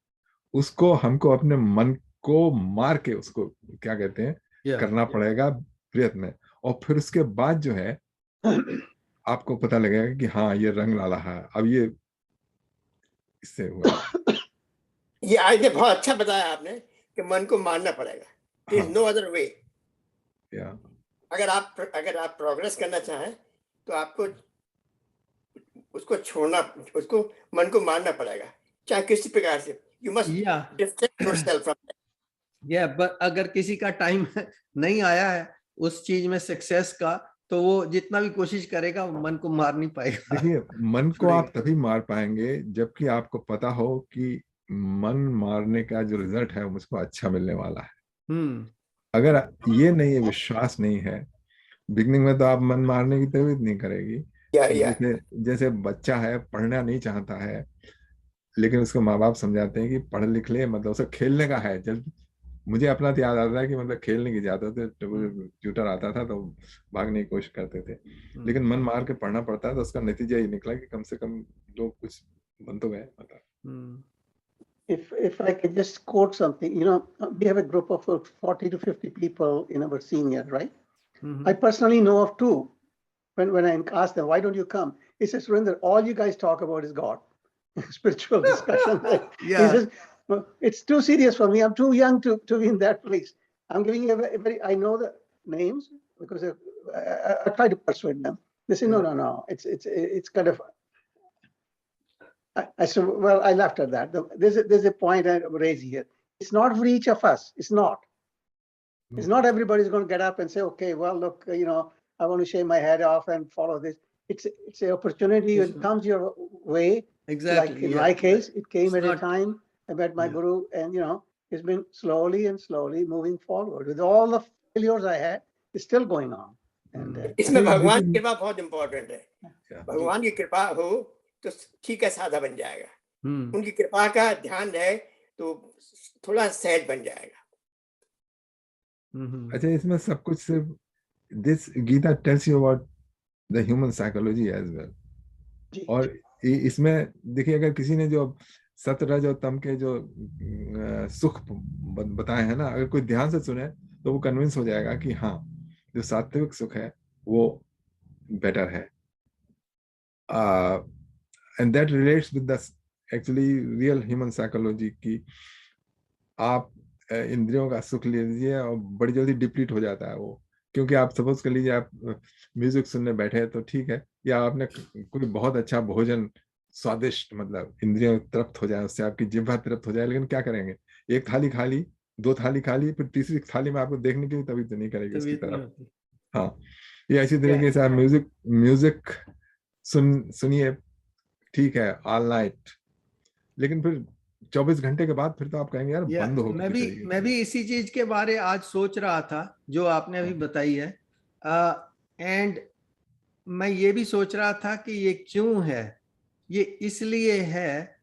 उसको हमको अपने मन को मार के उसको क्या कहते हैं करना पड़ेगा प्रयत्न, और फिर उसके बाद जो है आपको पता लगेगा कि हाँ ये रंग ला रहा है, अब ये इससे हुआ. ये आज बहुत अच्छा बताया आपने कि मन को मारना पड़ेगा. There is no other way. अगर आप प्रोग्रेस करना चाहें तो आपको उसको छोड़ना, उसको मन को मारना पड़ेगा, चाहे किसी प्रकार से. You must distract yourself from that. Yeah, but अगर किसी का टाइम नहीं आया है उस चीज में सक्सेस का, तो वो जितना भी कोशिश करेगा मन को मार नहीं पाएगा. देखिए, मन को आप तभी मार पाएंगे जबकि आपको पता हो कि मन मारने का जो रिजल्ट है मुझको अच्छा मिलने वाला है. अगर ये नहीं है, विश्वास नहीं है, बिगनिंग में तो आप मन मारने की तबीयत नहीं करेगी. जैसे बच्चा है, पढ़ना नहीं चाहता है, लेकिन उसको माँ बाप समझाते हैं कि पढ़ लिख ले, मतलब उसे खेलने का है. जब मुझे अपना तो याद आता है कि मतलब खेलने की जाते थे, ट्यूटर आता था तो भागने की कोशिश करते थे, लेकिन मन मार के पढ़ना पड़ता है, तो उसका नतीजा ये निकला कि कम से कम लोग कुछ बन तो गए. If I could just quote something, you know, we have a group of 40 to 50 people in our senior, right? I personally know of two. When I ask them, why don't you come? He says, Surinder, all you guys talk about is God. Spiritual discussion. He says, it's too serious for me. I'm too young to be in that place. I'm giving you a very, I know the names because I try to persuade them. They say, no. It's kind of, I said, well, I laughed at that. There's a point I raise here. It's not for each of us. It's not. It's not everybody's going to get up and say, okay, well, look, you know, I want to shave my head off and follow this. It's an opportunity. It comes your way. Exactly. Like in my case, it came at a time I met my guru, and you know, it's been slowly and slowly moving forward. With all the failures I had, it's still going on. इसमें अच्छा, भगवान की लेकिन- कृपा बहुत important है। भगवान की कृपा हो तो ठीक है, सादा बन जाएगा। उनकी कृपा का ध्यान रहे तो थोड़ा सहज बन जाएगा। अच्छा, इसमें सब कुछ सिर्फ this Gita tells you about the human psychology as well. और इसमें देखिए, अगर किसी ने जो सत्य रज और तम के जो सुख बताए हैं ना, अगर कोई ध्यान से सुने तो वो कन्विंस हो जाएगा कि हाँ, जो सात्विक सुख है वो बेटर है। And that relates with the actually real human psychology की आप इंद्रियों का सुख ले लीजिए और बड़ी जल्दी डिप्लीट हो जाता है वो। क्योंकि आप सपोज कर लीजिए, आप म्यूजिक सुनने बैठे हैं तो ठीक है, या आपने कोई बहुत अच्छा भोजन स्वादिष्ट, मतलब इंद्रियों तृप्त हो जाए, उससे आपकी जिह्वा तृप्त हो जाए, लेकिन क्या करेंगे, एक थाली खा ली, दो थाली खा ली, फिर तीसरी थाली में आपको देखने की भी तभी तो नहीं करेगी उसकी तरफ। हाँ, ये ऐसी तरीके से आप म्यूजिक सुनिए, ठीक है, ऑल नाइट, लेकिन फिर 24 घंटे के बाद फिर तो आप कहेंगे यार बंद हो गई। मैं भी इसी चीज के बारे आज सोच रहा था जो आपने अभी बताई है। एंड मैं ये भी सोच रहा था कि ये क्यों है। ये इसलिए है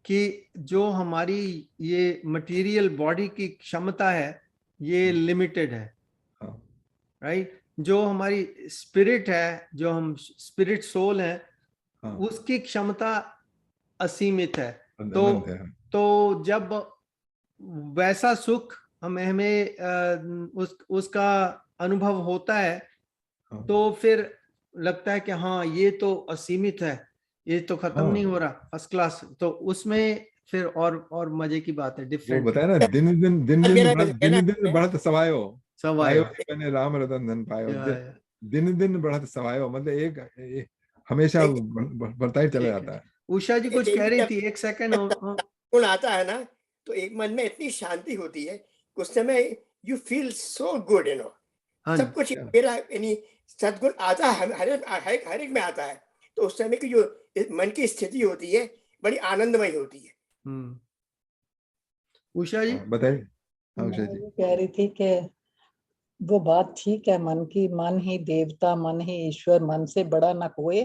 कि जो हमारी ये मटेरियल बॉडी की क्षमता है ये लिमिटेड है, राइट। जो हमारी स्पिरिट है, जो हम स्पिरिट सोल है, उसकी क्षमता असीमित है। तो जब वैसा सुख हमें उसका अनुभव होता है तो फिर लगता है कि हाँ ये तो असीमित है, ये तो खत्म नहीं हो रहा, फर्स्ट क्लास। तो उसमें फिर और मजे की बात है, डिफरेंट। वो बताया ना, दिन बढ़त सवायो मैंने राम रतन धन पायो, दिन बढ़त सवायो, मतलब एक हमेशा बढ़ता ही चला जाता है। उषा जी कुछ कह रही थी, एक सेकंड। गुण आता है ना तो एक मन में इतनी शांति होती है उस समय यू फील सो गुड, सब कुछ मेरा, यानी सदगुण आता है, हर एक में आता है। तो उस समय की जो मन की स्थिति होती है बड़ी आनंदमय होती है। उषा जी बताइए। उषा जी कह रही थी कि वो बात ठीक है, मन की, मन ही देवता, मन ही ईश्वर, मन से बड़ा ना कोई।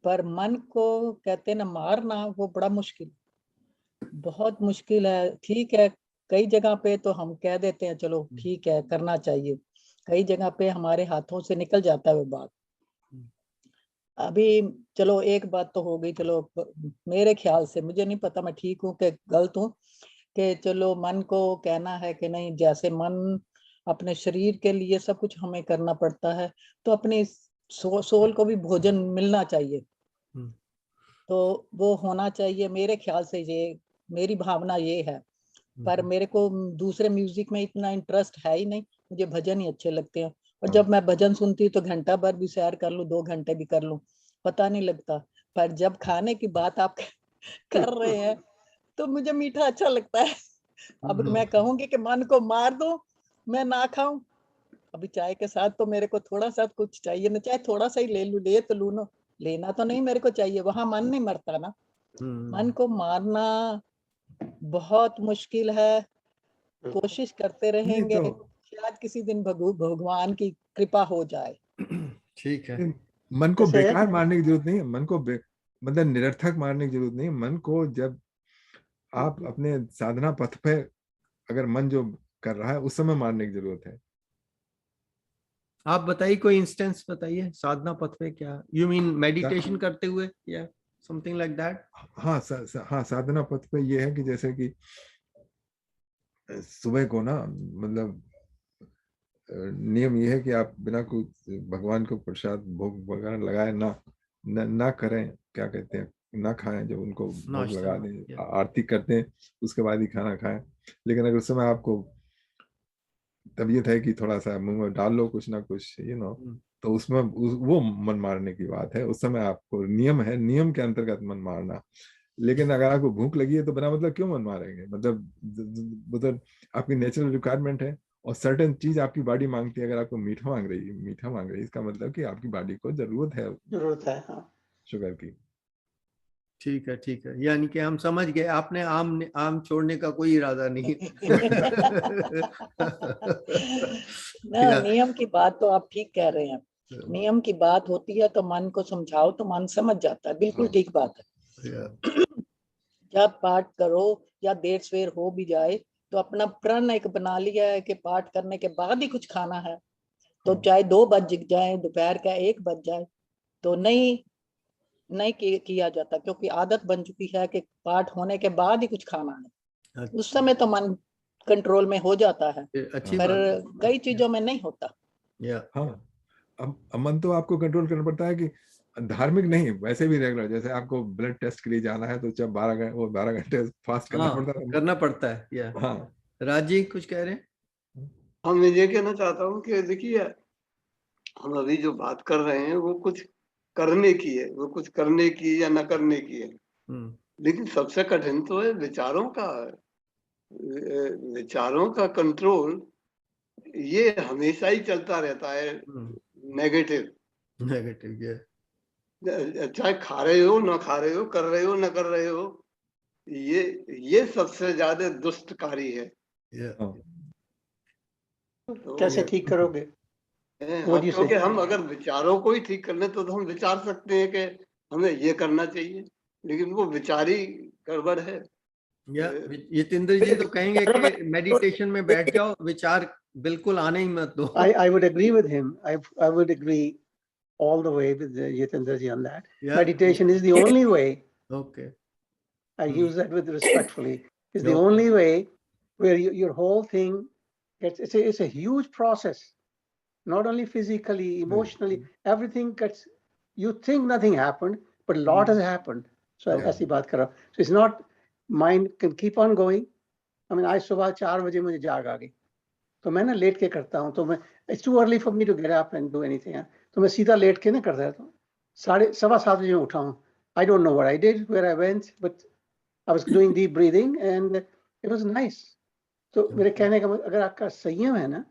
पर मन को कहते ना मारना, वो बड़ा मुश्किल, बहुत मुश्किल है। ठीक है, कई जगह पे तो हम कह देते हैं चलो ठीक है करना चाहिए, कई जगह पे हमारे हाथों से निकल जाता है वो बात। अभी चलो एक बात तो हो गई, चलो मेरे ख्याल से, मुझे नहीं पता मैं ठीक हूँ कि गलत हूँ, कि चलो मन को कहना है कि नहीं, जैसे मन अपने शरीर के लिए सब कुछ हमें करना पड़ता है, तो अपनी सोल को भी भोजन मिलना चाहिए, तो वो होना चाहिए। मेरे ख्याल से ये मेरी भावना ये है। पर मेरे को दूसरे म्यूजिक में इतना इंटरेस्ट है ही नहीं, मुझे भजन ही अच्छे लगते हैं। और जब मैं भजन सुनती हूँ तो घंटा भर भी सैर कर लूँ, 2 घंटे भी कर लूँ, पता नहीं लगता। पर जब खाने की बात आप कर रहे हैं तो मुझे मीठा अच्छा लगता है। अब मैं कहूंगी कि मन को मार दो, मैं ना खाऊं, अभी चाय के साथ तो मेरे को थोड़ा सा कुछ चाहिए ना, चाहे थोड़ा सा ही ले लूं, ले तो लूं ना, लेना तो नहीं मेरे को चाहिए, वहां मन नहीं मरता ना। मन को मारना बहुत मुश्किल है, कोशिश करते रहेंगे, शायद किसी दिन भगवान की कृपा हो जाए। ठीक है। मन को बेकार मारने की जरूरत नहीं है, मन को मतलब निरर्थक मारने की जरूरत नहीं है। मन को जब आप अपने साधना पथ पे अगर मन जो कर रहा है उस समय मारने की जरूरत है। आप बताइए, कोई इंस्टेंस बताइए साधना पथ पे। क्या यू मीन, मेडिटेशन करते हुए या समथिंग लाइक दैट? हाँ हाँ, साधना पथ पे ये है कि जैसे कि सुबह को ना, मतलब नियम ये है कि आप बिना कुछ भगवान को प्रसाद भोग वगैरह लगाए ना करें, क्या कहते हैं, ना खाएं, जब उनको भोग लगा दें, आरती करते हैं उसके बाद ही खाना खाएं। लेकिन अगर उस समय आपको तबीयत है कि थोड़ा सा मुंह में डाल लो कुछ ना कुछ, तो उसमें वो मन मारने की बात है। उस समय आपको नियम है, नियम के अंतर्गत मन मारना। लेकिन अगर आपको भूख लगी है तो बिना मतलब क्यों मन मारेंगे, मतलब आपकी नेचुरल रिक्वायरमेंट है और सर्टेन चीज आपकी बॉडी मांगती है। अगर आपको मीठा मांग रही है, इसका मतलब कि आपकी बॉडी को जरूरत है हाँ। शुगर की। ठीक है, ठीक है, यानी कि हम समझ गए, आपने आम छोड़ने का कोई इरादा नहीं। ना, नियम की बात तो आप ठीक कह रहे हैं। नियम की बात होती है तो मन को समझाओ तो मन समझ जाता है, बिल्कुल ठीक बात है। जब पाठ करो या देर सवेर हो भी जाए तो अपना प्रण एक बना लिया है कि पाठ करने के बाद ही कुछ खाना है, तो चाहे 2 बज जाए, दोपहर का 1 बज जाए, तो नहीं किया जाता, क्योंकि आदत बन चुकी है कि पाठ होने के बाद ही कुछ खाना है। उस समय तो मन कंट्रोल में हो जाता है, पर कई चीजों में नहीं होता। हाँ, अब मन तो आपको कंट्रोल करना पड़ता है कि धार्मिक नहीं, वैसे भी रेगुलर, जैसे आपको ब्लड टेस्ट के लिए जाना है तो जब 12 घंटे फास्ट करना पड़ता है। हाँ, राजी कुछ कह रहे हैं? हम मैं ये कहना चाहता हूँ कि देखिए, हम अभी जो बात कर रहे हैं वो कुछ करने की है, वो कुछ करने की या न करने की है, लेकिन सबसे कठिन तो है विचारों का कंट्रोल। ये हमेशा ही चलता रहता है, नेगेटिव, चाहे खा रहे हो ना खा रहे हो, कर रहे हो ना कर रहे हो, ये सबसे ज्यादा दुष्टकारी है। कैसे ठीक करोगे? क्योंकि हम अगर विचारों को ही ठीक कर लें तो हम विचार सकते हैं कि हमें ये करना चाहिए, लेकिन वो विचार ही गड़बड़ है। यतीन्द्र जी तो कहेंगे कि मेडिटेशन में बैठ जाओ, विचार बिल्कुल आने ही मत दो। I would agree with him. I would agree all the way with Yatindra ji on that. Meditation is the only way. Okay. I use that with respectfully. Is the only way where your whole thing gets. It's a huge process, not only physically, emotionally, everything gets. You think nothing happened, but a lot has happened. So ऐसी बात कर रहा हूँ. So it's not, mind can keep on going. I mean, आज सुबह 4 बजे मुझे जाग आ गई, तो मैं ना लेट के करता हूँ, तो मैं it's too early for me to get up and do anything, तो मैं सीधा लेट के ना करता रहता हूँ। 7:15 बजे उठा हूँ. I don't know what I did, where I went, but I was doing deep breathing and it was nice. तो मेरे कहने का अगर आपका संयम है ना,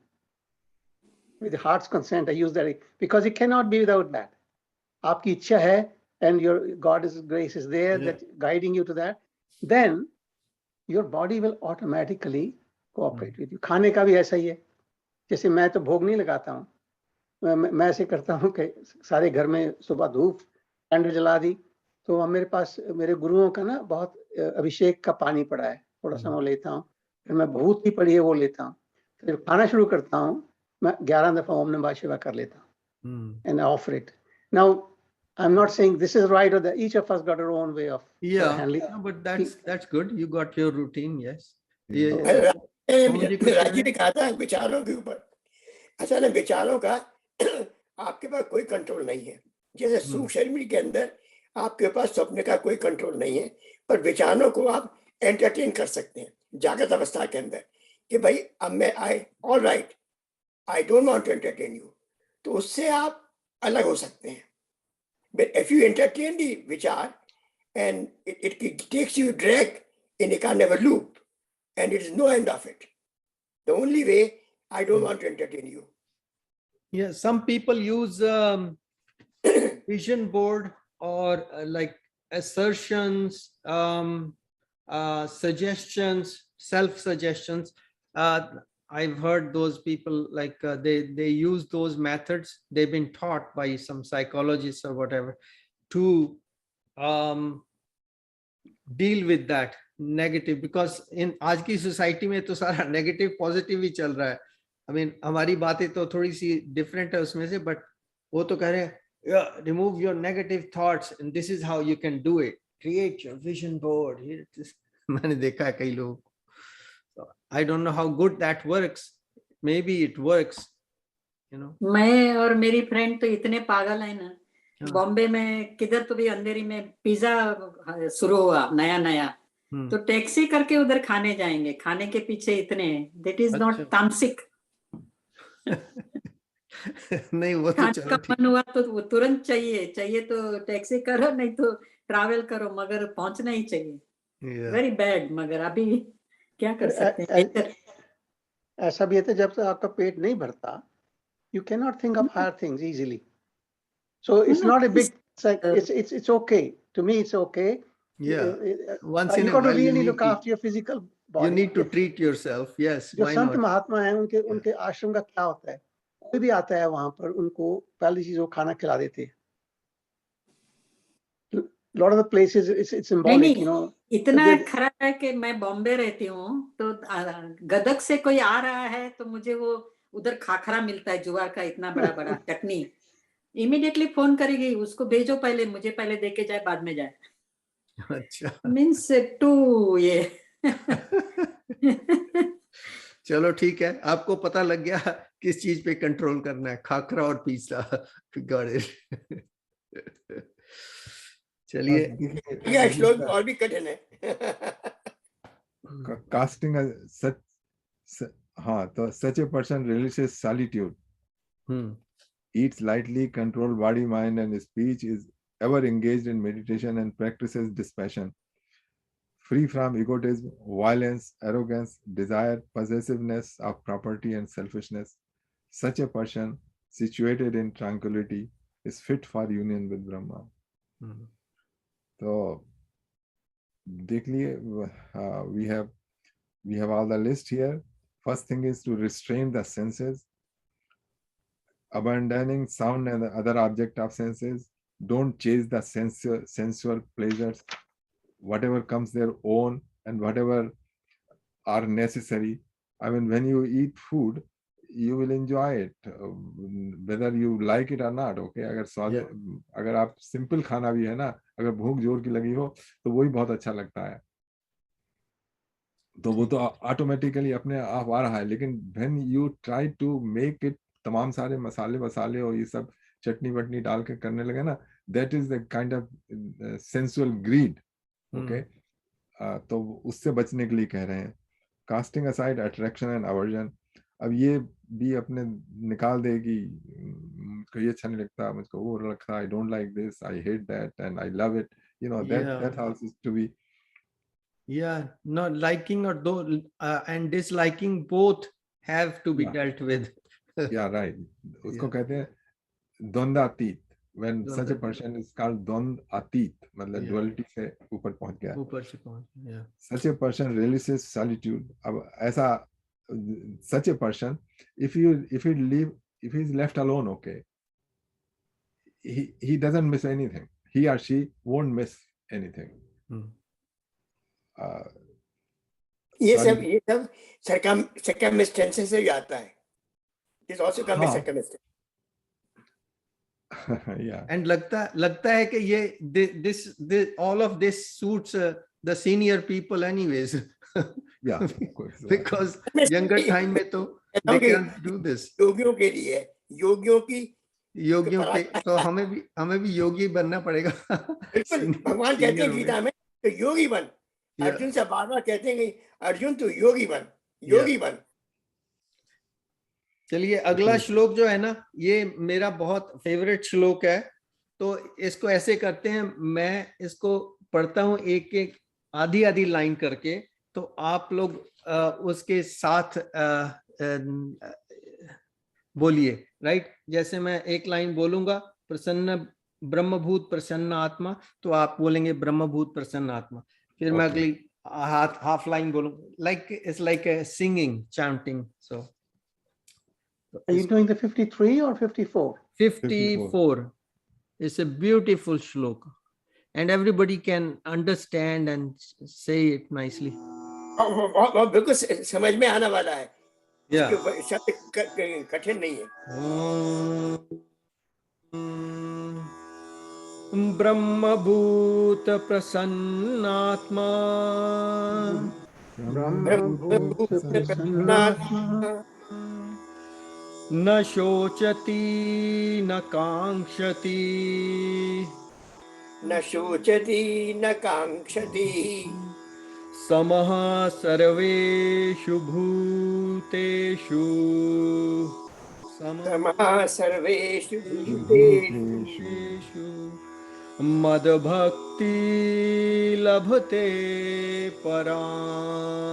with the heart's consent, I use that because it cannot be without that. आपकी इच्छा है and your God's grace is there, that guiding you to that, then your body will automatically cooperate with you. खाने का भी ऐसा ही है, जैसे मैं तो भोग नहीं लगाता हूँ, मैं ऐसे करता हूँ कि सारे घर में सुबह धूप कैंडल जला दी, तो मेरे पास मेरे गुरुओं का ना बहुत अभिषेक का पानी पड़ा है, थोड़ा सा वो लेता हूँ, फिर मैं भूत ही पड़ी है वो लेता हूँ, फिर खाना शुरू करता हूँ, मैं 11 दफा ओम नमः शिवाय कर लेता हूँ and offer it. Now I'm not saying this is right or that, each of us got our own way of handling. No, but that's good. You got your routine, yes. राजी ने कहा था विचारों के ऊपर, अच्छा ना, विचारों का आपके पास कोई कंट्रोल नहीं है। जैसे सूक्ष्म शरीर के अंदर आपके पास स्वप्न का कोई कंट्रोल नहीं है, पर विचारों को आप एंटरटेन कर सकते हैं जागृत अवस्था के अंदर कि भाई अब मैं all right, I don't want to entertain you, तो उससे आप अलग हो सकते हैं। But if you entertain the vichar and it takes you drag in a kind of a loop and it is no end of it. The only way, I don't want to entertain you. Yeah, some people use vision board or like assertions, suggestions, self-suggestions. I've heard those people like they use those methods. They've been taught by some psychologists or whatever to deal with that negative, because in आज की society में तो सारा negative positive ही चल रहा है. I mean हमारी बातें तो थोड़ी सी different है उसमें से, but वो तो कह रहे हैं remove your negative thoughts and this is how you can do it. Create your vision board. मैंने देखा है कई लोग. I don't know how good that works. Maybe it works, you know. मैं और मेरी फ्रेंड तो इतने पागल है ना, बॉम्बे में किधर तो भी अंधेरी में पिज्जा शुरू हुआ नया नया, तो टैक्सी करके उधर खाने जाएंगे, खाने के पीछे इतने, that is not तामसिक। नहीं वो तो चलो ठीक, मन हुआ तो वो तुरंत चाहिए तो टैक्सी करो, नहीं तो ट्रैवल करो, मगर पहुंचना ही चाहिए। वेरी बैड, मगर अभी क्या कर सकते हैं। ऐसा भी है, जब तक आपका पेट नहीं भरता, you cannot think of higher things easily. So it's not a big, it's okay. To me, it's okay. Yeah. Once in you a got to while, really look after your physical body. You need to treat yourself. Yes. जो Why Sant not? महात्मा हैं, उनके आश्रम का क्या होता है? कोई भी आता है वहां पर, उनको पहली चीज वो खाना खिला देते हैं। lot of the places it's symbolic, you know. इतना खराब है कि मैं बॉम्बे रहती हूँ, तो गदक से कोई आ रहा है तो मुझे वो उधर खाखरा मिलता है ज्वार का, इतना बड़ा बड़ा चटनी, इमीडिएटली फोन करेगी, उसको भेजो पहले, मुझे पहले देके जाए बाद में जाए। अच्छा, मीन्स टू ये चलो ठीक है, आपको पता लग गया किस चीज पे कंट्रोल करना है, खाखरा और पिज्जा। Got it. चलिए, यह श्लोक और भी कठिन है। कास्टिंग सच, हाँ, तो such a person relishes solitude, eats lightly, control body, mind and speech, is ever engaged in meditation and practices dispassion, free from egotism, violence, arrogance, desire, possessiveness of property and selfishness. Such a person situated in tranquility is fit for union with Brahma. So देख लिए, we have all the list here. First thing is to restrain the senses, abandoning sound and the other object of senses. Don't chase the sensual pleasures. Whatever comes their own and whatever are necessary. I mean, when you eat food, you will enjoy it, whether you like it or not. Okay, अगर आप simple खाना भी है ना, अगर भूख जोर की लगी हो तो वही बहुत अच्छा लगता है, तो वो तो ऑटोमेटिकली अपने आप आ रहा है। लेकिन when you try to make it, तमाम सारे मसाले और ये सब चटनी वटनी डाल के करने लगे ना, that is the kind of sensual greed. Okay, तो उससे बचने के लिए कह रहे हैं। Casting aside attraction and aversion, अब ये भी अपने निकाल दे कि मुझको ये अच्छा नहीं लगता, मुझको वो लगता, I don't like this, I hate that and I love it, you know, that also is to be, not liking or though and disliking both have to be dealt with. right, उसको कहते हैं द्वंद्वातीत. When such a person is called द्वंद्वातीत, मतलब duality से ऊपर पहुंच गया. Such a person realizes solitude. अब ऐसा such a person, if he is left alone, okay, he doesn't miss anything. He or she won't miss anything. ये सब circumstances से आता है. This also comes with circumstances. Yeah. And लगता है कि ये this all of this suits the senior people anyways. Yeah, of course. Because younger time में तो they can't do this. योगियों के लिए, योगियों के तो हमें भी योगी बनना पड़ेगा। बिल्कुल, भगवान कहते हैं गीता में तो योगी बन। अर्जुन से बार-बार कहते हैं कि अर्जुन तू योगी बन। चलिए, अगला श्लोक जो है ना, ये मेरा बहुत फेवरेट श्लोक है, तो इसको ऐसे करते हैं, मैं इसको पढ़ता हूँ एक आधी लाइन करके, तो आप लोग उसके साथ बोलिए, राइट? जैसे मैं एक लाइन बोलूंगा, प्रसन्न ब्रह्मभूत प्रसन्न आत्मा, तो आप बोलेंगे ब्रह्मभूत प्रसन्न आत्मा, फिर मैं अगली हाफ लाइन बोलूंगा, it's like a singing, chanting. So are you doing the 53 or 54? 54. It's a beautiful shloka and everybody can understand and say it nicely. बिल्कुल समझ में आने वाला है। शब्द कठिन नहीं है। ब्रह्मभूत प्रसन्नात्मा, न शोचति न कांक्षति, समः सर्वेषु भूतेषु, मद्भक्ति लभते पराम्,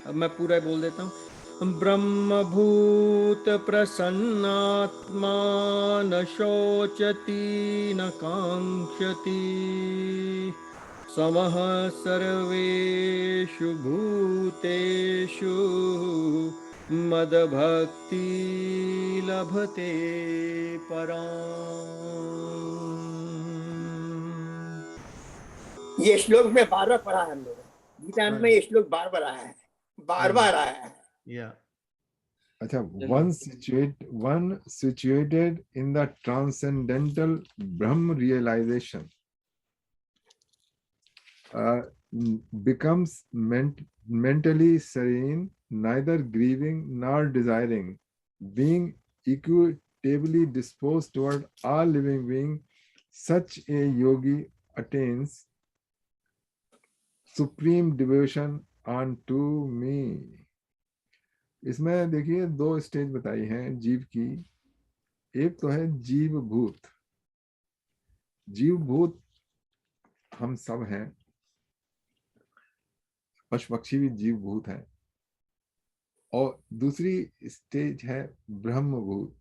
अब मैं पूरा बोल देता हूँ। ब्रह्मभूत प्रसन्नात्मा, न शोचति न कांक्षति, समः सर्वेषु भूतेषु मद्भक्ति लभते पराम्। ये श्लोक में बार बार पढ़ा है हम लोग, गीता में ये श्लोक बार बार आया है, बार बार आया है। अच्छा, one situated in the transcendental Brahm realization becomes mentally serene, neither grieving nor desiring, being equitably disposed toward all living beings. Such a yogi attains supreme devotion unto me. इसमें देखिए दो स्टेज बताई हैं जीव की। एक तो है जीव भूत। जीव भूत हम सब हैं, पशु पक्षी भी जीव भूत हैं। और दूसरी स्टेज है ब्रह्म भूत।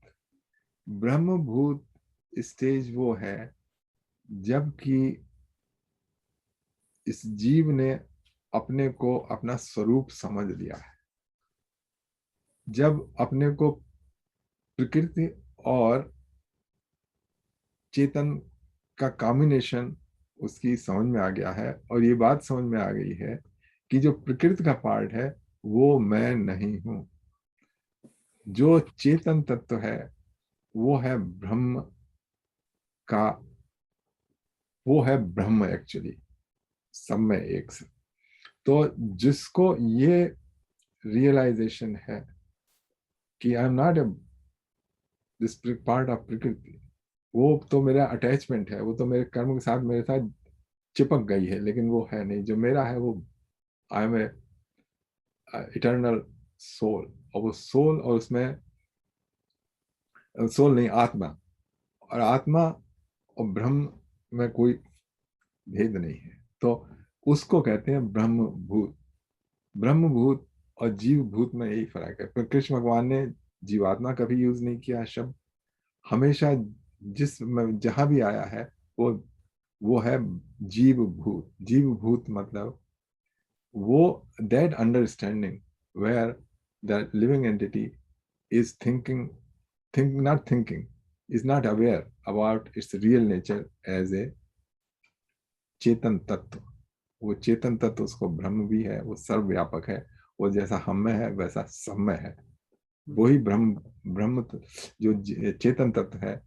ब्रह्म भूत स्टेज वो है जबकि इस जीव ने अपने को अपना स्वरूप समझ लिया है, जब अपने को प्रकृति और चेतन का कॉम्बिनेशन उसकी समझ में आ गया है और ये बात समझ में आ गई है कि जो प्रकृति का पार्ट है वो मैं नहीं हूं, जो चेतन तत्व है वो है ब्रह्म का, वो है ब्रह्म एक्चुअली सब में एक से। तो जिसको ये रियलाइजेशन है कि I am not this part of प्रकृति, वो तो मेरा अटैचमेंट है, वो तो मेरे कर्म के साथ मेरे साथ चिपक गई है, लेकिन वो है नहीं। जो मेरा है वो I am a eternal soul, और वो सोल और उसमें सोल नहीं आत्मा, और आत्मा और ब्रह्म में कोई भेद नहीं है। तो उसको कहते हैं ब्रह्म भूत। ब्रह्म भूत और जीव भूत में यही फर्क है। कृष्ण भगवान ने जीवात्मा कभी यूज नहीं किया शब्द, हमेशा जिस जहां भी आया है वो है जीव भूत। जीव भूत मतलब वो that understanding where the living entity is thinking is not aware about its real nature as a चेतन तत्व। वो चेतन तत्व उसको ब्रह्म भी है, वो सर्वव्यापक है, वो जैसा हम में है वैसा सब में है। वही ब्रह्म जो चेतन तत्व है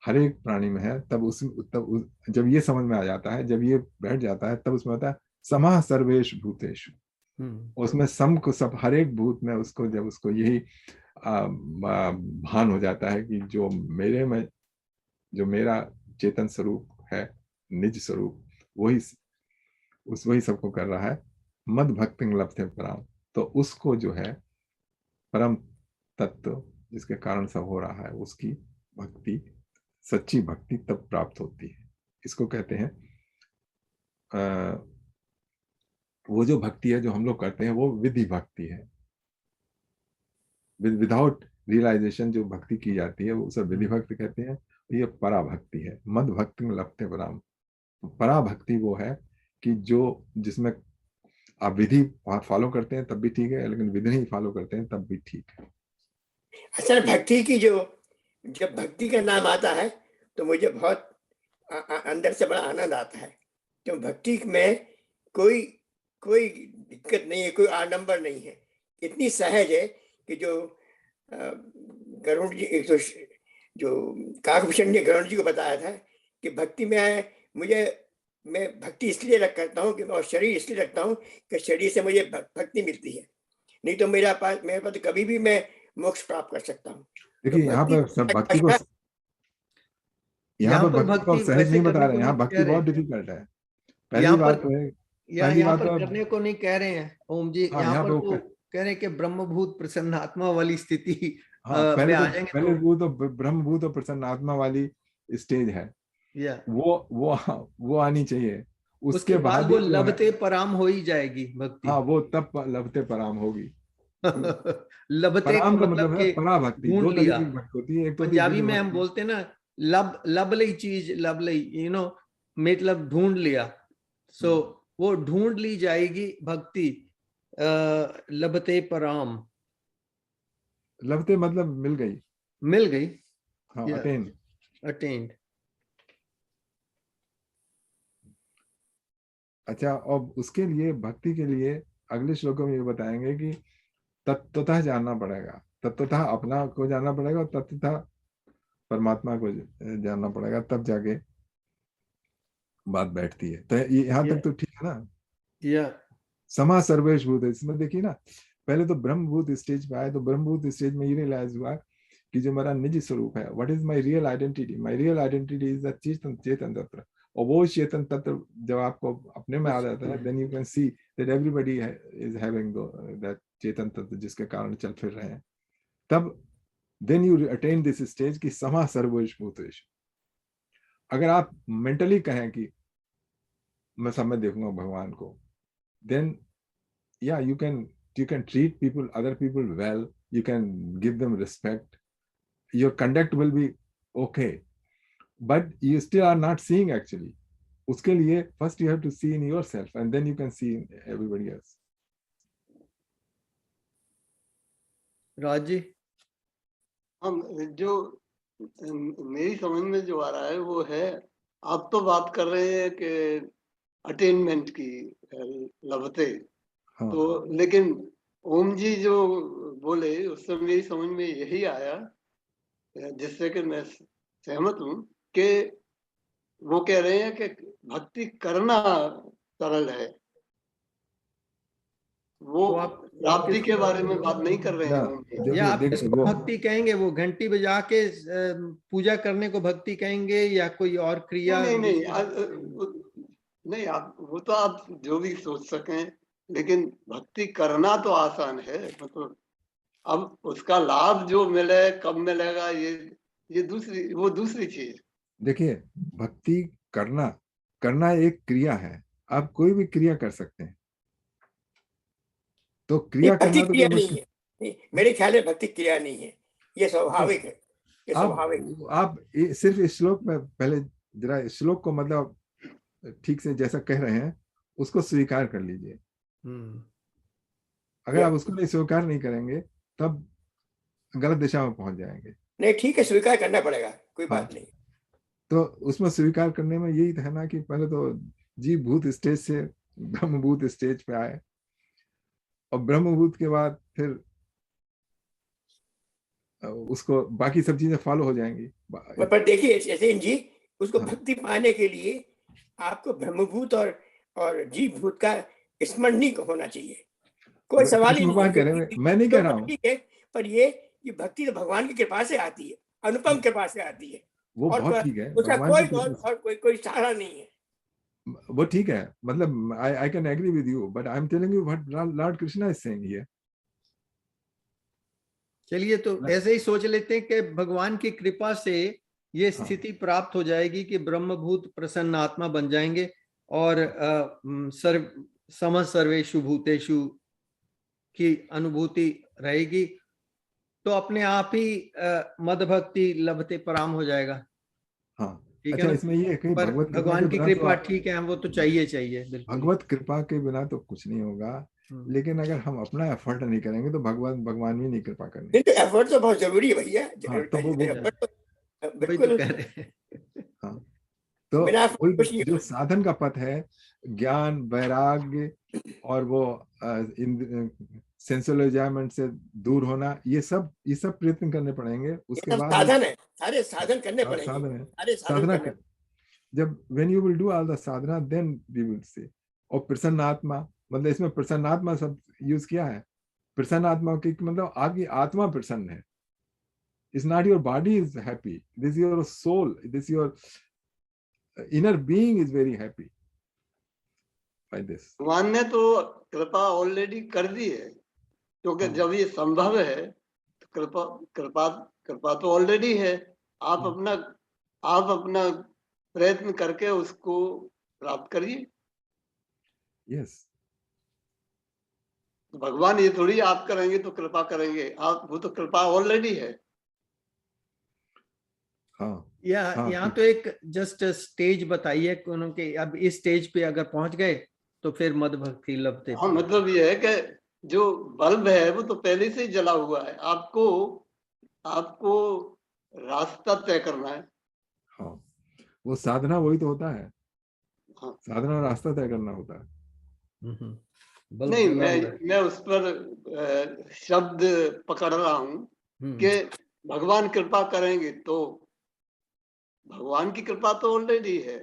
हर एक प्राणी में है। जब ये समझ में आ जाता है, जब ये बैठ जाता है, तब उसमें होता है समः सर्वेषु भूतेषु। उसमें सम को सब हर एक भूत में उसको जब उसको यही भान हो जाता है कि जो मेरे में जो मेरा चेतन स्वरूप है, निज स्वरूप, वही सबको कर रहा है। मद भक्ति लभते पराम। तो उसको जो है परम तत्व जिसके कारण सब हो रहा है, उसकी भक्ति, सच्ची भक्ति तब प्राप्त होती है। इसको कहते हैं वो जो भक्ति है जो हम लोग करते हैं वो विधि भक्ति है। विदाउट रियलाइजेशन जो भक्ति की जाती है वो उसे विधि भक्ति कहते हैं। ये पराभक्ति है। मद भक्ति में लभते पराम। पराभक्ति वो है कि जो जिसमें आप विधि फॉलो करते हैं तब भी ठीक है, लेकिन विधि नहीं फॉलो करते हैं तब भी ठीक है। अच्छा, भक्ति की जब भक्ति का नाम आता है तो मुझे बहुत अंदर से बड़ा आनंद आता है, क्यों भक्ति में कोई दिक्कत नहीं है, कोई आडंबर नहीं है, इतनी सहज है कि जो गरुड़ जी, एक तो जो काकभूषण ने गरुड़ जी को बताया था कि भक्ति में मैं भक्ति इसलिए करता हूँ कि मैं शरीर इसलिए रखता हूँ कि शरीर से मुझे भक्ति मिलती है, नहीं तो मेरे पास कभी भी मैं मोक्ष प्राप्त कर सकता हूँ। देखिए यहाँ पर सब भक्ति को सहज नहीं बता रहे हैं, यहाँ भक्ति बहुत डिफिकल्ट है। पहली बात है यहाँ पर करने को नहीं कह रहे हैं ओम जी, यहाँ पर तो कह रहे हैं कि ब्रह्मभूत प्रसन्नात्मा वाली स्थिति पहले ब्रह्मभूत और प्रसन्नात्मा वाली स्टेज है, वो आनी चाहिए। उसके बाद वो लभते पराम हो ही जाएगी भक्ति। हाँ, वो तब लभते पराम होगी। लभते का मतलब कि पराभक्ति दो तरीके की भक्ति होती है। एक पंजाबी में हम बोलते हैं ना लब लई चीज लब लई, मतलब ढूंढ लिया, सो वो ढूंढ ली जाएगी भक्ति, लभते पराम। लभते मतलब मिल गई, मिल गई। हाँ, अटेन। अटेन्ड। अच्छा, और उसके लिए, भक्ति के लिए अगले श्लोकों में ये बताएंगे कि तत्वतः जानना पड़ेगा, तत्वतः अपना को जानना पड़ेगा और तत्वतः परमात्मा को जानना पड़ेगा, तब जाके बात बैठती है। तो यहाँ तक तो ठीक है ना? या समा सर्वेश भूत है, इसमें देखिए ना, पहले तो ब्रह्मभूत स्टेज पे आए, तो ब्रह्मभूत स्टेज में ये रियलाइज हुआ कि जो मेरा निजी स्वरूप है, what is my real identity, my real identity is the चेतन तत्व। और वो चेतन तत्व जब आपको अपने में आ जाता है, then you can see that everybody is having that चेतन तत्व जिसके कारण चल फिर रहे हैं। तब then you attain this stage की समा सर्वेश भूतेश। अगर आप मेंटली कहें कि मैं सब में देखूंगा भगवान को, then yeah, you can treat people, other people well, you can give them respect, your conduct will be okay, but you still are not seeing actually. उसके लिए first you have to see in yourself and then you can see in everybody else. राजी, हम जो मेरी समझ में जो आ रहा है वो है, आप तो बात कर रहे हैं कि अटेनमेंट की, लभते, हाँ, तो लेकिन ओम जी जो बोले उससे मेरी समझ में यही आया, जिससे कि मैं सहमत हूं, कि वो कह रहे हैं कि भक्ति करना सरल है, वो तो आप प्राप्ति के बारे में बात नहीं कर रहे हैं ओम जी। या आप किसको भक्ति कहेंगे? वो घंटी बजा के पूजा करने को भक्ति कहेंगे या कोई और क्रिया? नहीं, नहीं, आप वो तो आप जो भी सोच सकें, लेकिन भक्ति करना तो आसान है। मतलब अब उसका लाभ जो मिले, कब मिलेगा, ये दूसरी चीज। देखिए, भक्ति करना एक क्रिया है, आप कोई भी क्रिया कर सकते हैं, तो क्रिया करना तो क्रिया नहीं है, मेरे ख्याल में भक्ति क्रिया नहीं है, ये स्वाभाविक है, ये स्वाभाविक। आप सिर्फ इस श्लोक में पहले जरा श्लोक को मतलब ठीक से जैसा कह रहे हैं उसको स्वीकार कर लीजिए। अगर आप उसको नहीं स्वीकार नहीं करेंगे तब गलत दिशा में पहुंच जाएंगे। नहीं, ठीक है, स्वीकार करना पड़ेगा, कोई बात नहीं। तो उसमें स्वीकार करने में यही है ना कि पहले तो जीव भूत स्टेज से ब्रह्मभूत स्टेज पे आए, और ब्रह्मभूत के बाद फिर उसको बाकी सब चीजें फॉलो हो जाएंगी। पर देखिए जैसे जी, उसको भक्ति पाने के लिए आपको ब्रह्मभूत और जीव भूत का स्मरण नहीं होना चाहिए, कोई सवाल ही नहीं। मैं नहीं कह रहा हूँ, ठीक है, पर ये भक्ति तो भगवान की कृपा से आती है, अनुपम कृपा से आती है, वो बहुत ठीक है, उसका कोई सहारा नहीं है, वो ठीक है। मतलब I can agree with you, but I am telling you what Lord Krishna is saying here. चलिए, तो ऐसे ही सोच लेते हैं कि भगवान की कृपा से ये स्थिति प्राप्त हो जाएगी कि ब्रह्मभूत प्रसन्न आत्मा बन जाएंगे और सर्वेषु भूतेषु की अनुभूति रहेगी, तो अपने आप ही मद भक्ति लभते पराम हो जाएगा। हाँ, ठीक अच्छा, है, इसमें ये है पर भगवान की कृपा ठीक है, वो तो चाहिए भगवत कृपा के बिना तो कुछ नहीं होगा, लेकिन अगर हम अपना एफर्ट नहीं करेंगे तो भगवान भी नहीं कृपा करेंगे। तो एफर्ट तो बहुत जरूरी है भैया। हाँ, तो वो बिल्कुल कह रहे हैं। हाँ, तो जो साधन का पथ है, ज्ञान, वैराग्य और वो सेंसुअल एंजॉयमेंट से दूर होना, ये सब प्रयत्न करने पड़ेंगे। उसके बाद साधन है, सारे साधन करने पड़ेंगे, साधना कर, जब when you will do all the sadhana then we will see। और प्रसन्नात्मा, मतलब इसमें प्रसन्नात्मा सब यूज किया है। प्रसन्नात्मा की मतलब आपकी आत्मा प्रसन्न है। It's not your body is happy, this is your soul, this your inner being is very happy by this। भगवान ने तो कृपा ऑलरेडी कर दी है, क्योंकि जब ये संभव है तो कृपा तो ऑलरेडी है। आप अपना प्रयत्न करके उसको प्राप्त करिए। यस, भगवान ये थोड़ी आप करेंगे तो कृपा करेंगे, आप वो तो कृपा ऑलरेडी है। हाँ यहाँ तो एक जस्ट स्टेज बताइए कि उनके अब इस स्टेज पे अगर पहुंच गए तो फिर मद भक्ति लभते। हाँ, मतलब ये है कि जो बल्ब है वो तो पहले से ही जला हुआ है, आपको रास्ता तय करना है। हाँ, वो साधना वही तो होता है। हाँ। साधना रास्ता तय करना होता है। नहीं, मैं उस पर शब्द पकड़ रहा हूँ कि भगवान कृपा करेंगे तो, भगवान की कृपा तो ऑलरेडी है,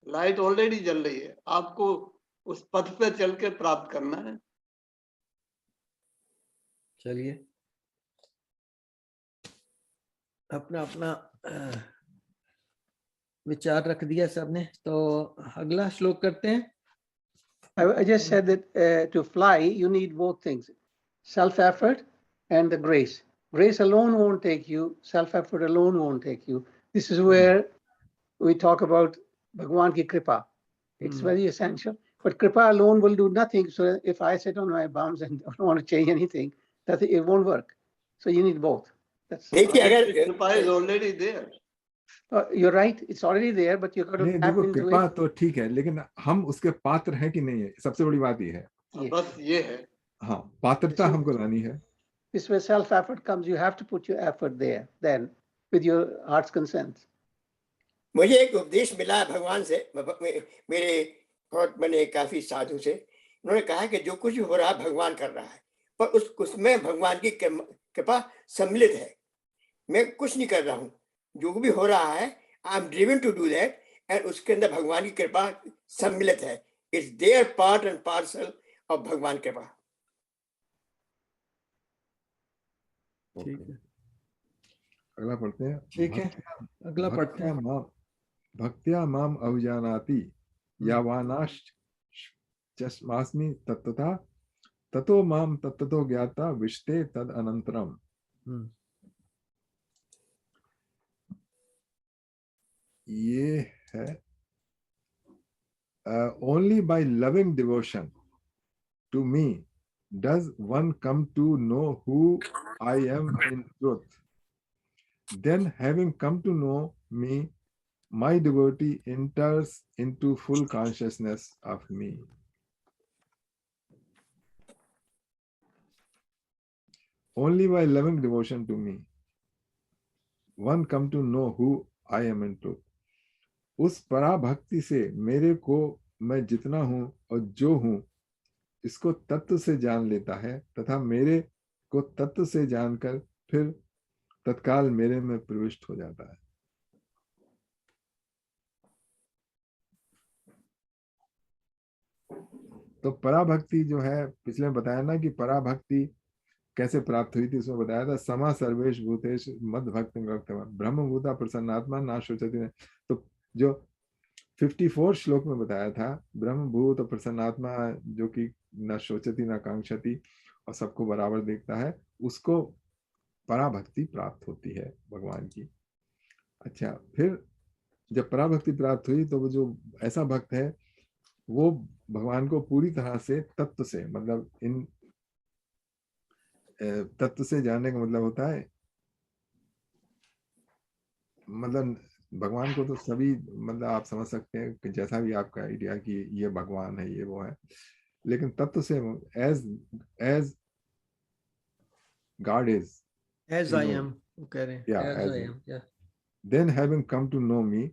लाइट ऑलरेडी जल रही है, आपको उस पथ पे चल के प्राप्त करना है। चलिए, अपना अपना विचार रख दिया सबने, तो अगला श्लोक करते हैं। I just said that to fly, you need both things, self-effort and the grace. Grace alone won't take you. Self-effort alone won't take you. This is where we talk about Bhagwan ki kripa. It's very essential. But kripa alone will do nothing. So if I sit on my bums and don't want to change anything, that it won't work. So you need both. That's कृपा is already there. You're right. It's already there, but you got to tap into कृपा it. तो ठीक है, लेकिन हम उसके पात्र हैं कि नहीं है, सबसे बड़ी बात ये है। बस ये है। हाँ, पात्रता हमको लानी है। This where self-effort comes. You have to put your effort there, then with your heart's consent. मुझे एक उपदेश मिला भगवान से, मेरे बहुत बने काफी साधु से। उन्होंने कहा कि जो कुछ हो रहा है भगवान कर रहा है, पर उसमें भगवान की कृपा सम्मिलित है। मैं कुछ नहीं कर रहा हूँ, जो भी हो रहा है I am driven to do that, and उसके अंदर भगवान की कृपा सम्मिलित है। It's there part and parcel of भगवान कृपा। ठीक है, अगला पढ़ते हैं। ठीक है, अगला पढ़ते हैं। भक्त्या माम अभिजानाति यावानाश्चस्मास्मि तत्तथा ततो माम तत्ततो ज्ञाता विष्टे तद अनंतरम। ये है only by loving devotion to me does one come to know who I am in truth. Then, having come to know me, my devotee enters into full consciousness of me. Only by loving devotion to me, one come to know who I am in truth. उस पराभक्ति से मेरे को मैं जितना हूं और जो हूं इसको तत्व से जान लेता है, तथा मेरे को तत्व से जानकर फिर तत्काल मेरे में प्रविष्ट हो जाता है। तो पराभक्ति जो है, पिछले बताया ना कि पराभक्ति कैसे प्राप्त हुई थी, उसमें बताया था समा सर्वेश भूतेश मद भक्त ब्रह्म भूता प्रसन्नात्मा ना शोचति। तो जो 54 श्लोक में बताया था, ब्रह्म भूत और प्रसन्नात्मा जो कि न शोचति न कांक्षति और सबको बराबर देखता है, उसको पराभक्ति प्राप्त होती है भगवान की। अच्छा, फिर जब पराभक्ति प्राप्त हुई तो वो जो ऐसा भक्त है वो भगवान को पूरी तरह से तत्व से, मतलब इन तत्व से जानने का मतलब होता है, मतलब भगवान को तो सभी, मतलब आप समझ सकते हैं कि जैसा भी आपका आइडिया कि ये भगवान है, ये वो है, लेकिन तत्व से as God is, as I am कह रहे हैं, एज आई एम, या then having come to know me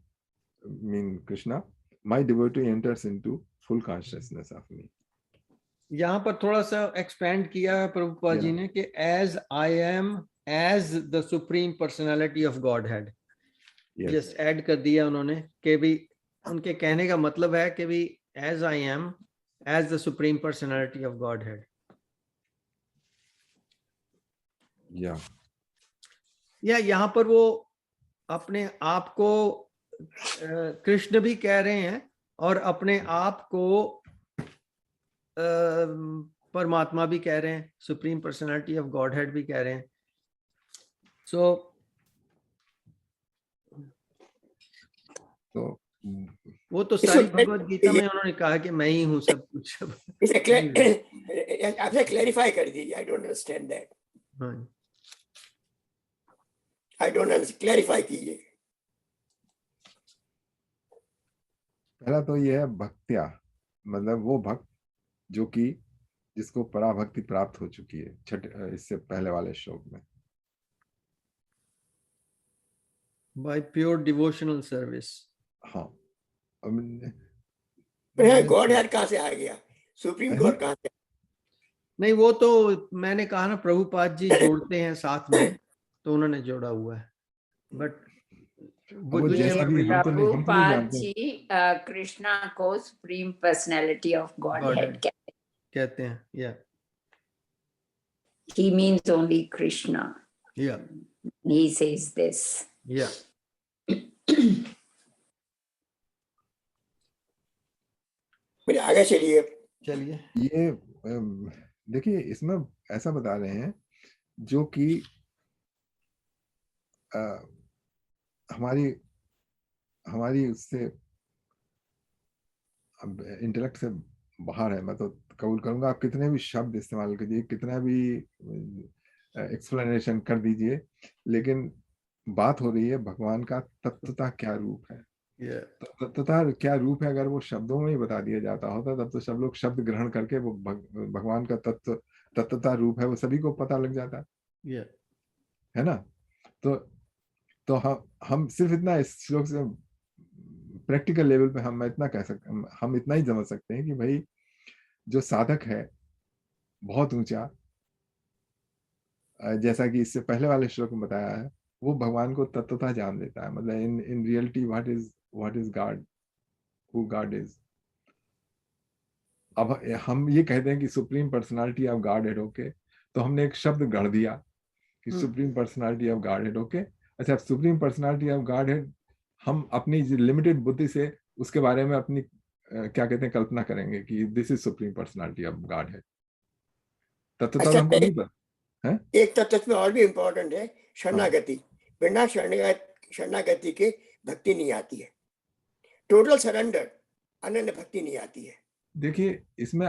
mean Krishna, my devotee enters into full consciousness of me. यहाँ पर थोड़ा सा एक्सपेंड किया है प्रभुपाद जी ने कि as I am as the supreme personality of Godhead, just add कर दिया उन्होंने कि भी उनके कहने का मतलब है कि भी as I am as the supreme personality of Godhead. या यहाँ पर वो अपने आप को कृष्ण भी कह रहे हैं और अपने आप को परमात्मा भी कह रहे हैं, supreme personality of God head भी कह रहे हैं। सो तो वो तो सारी भगवत गीता में उन्होंने कहा कि मैं ही हूँ सब कुछ। आपने क्लैरिफाई कर दीजिए, I don't understand that. I don't understand, clarify कीजिए। पहला तो ये है भक्त्या, मतलब वो भक्त जो कि जिसको पराभक्ति प्राप्त हो चुकी है, इससे पहले वाले श्लोक में। By pure devotional service. हाँ, गॉड हेड कहाँ से आ गया, सुप्रीम गॉड कहाँ से? नहीं, वो तो मैंने कहा ना, प्रभुपाद जी जोड़ते हैं साथ में, तो उन्होंने जोड़ा हुआ है। बट वो जैसा भी हम तो नहीं जानते। कृष्णा को supreme personality of God head कहते हैं। या he means only Krishna. Yeah. He says this. Yeah. आगे चलिए। ये देखिए, इसमें ऐसा बता रहे हैं जो कि हमारी उससे इंटेलेक्ट से बाहर है। मैं तो कबूल करूंगा, आप कितने भी शब्द इस्तेमाल कीजिए, कितना भी एक्सप्लेनेशन कर दीजिए, लेकिन बात हो रही है भगवान का तत्वता क्या रूप है। तत्वता क्या रूप है, अगर वो शब्दों में ही बता दिया जाता होता तब तो सब लोग शब्द ग्रहण करके वो भगवान का तत्वता रूप है वो सभी को पता लग जाता है ना। तो हम सिर्फ इतना इस श्लोक से प्रैक्टिकल लेवल पे हम इतना कह सकते, हम इतना ही समझ सकते हैं कि भाई जो साधक है बहुत ऊंचा, जैसा कि इससे पहले वाले श्लोक में बताया है, वो भगवान को तत्वता जान लेता है। मतलब in reality what is God, who God is. अब हम ये कहते हैं कि supreme personality of Godhead, okay, तो हमने एक शब्द गढ़ दिया कि supreme personality of Godhead, okay. अच्छा, supreme personality of Godhead हम अपनी लिमिटेड बुद्धि से उसके बारे में अपनी क्या कहते हैं कल्पना करेंगे कि this is supreme personality of Godhead. तत्वता हमको नहीं पता है। एक तत्व में और भी इम्पोर्टेंट है शरणागति। बिना शरणागति के भक्ति नहीं आती है। टोटल सरेंडर, अनन्य भक्ति नहीं आती है। देखिए, इसमें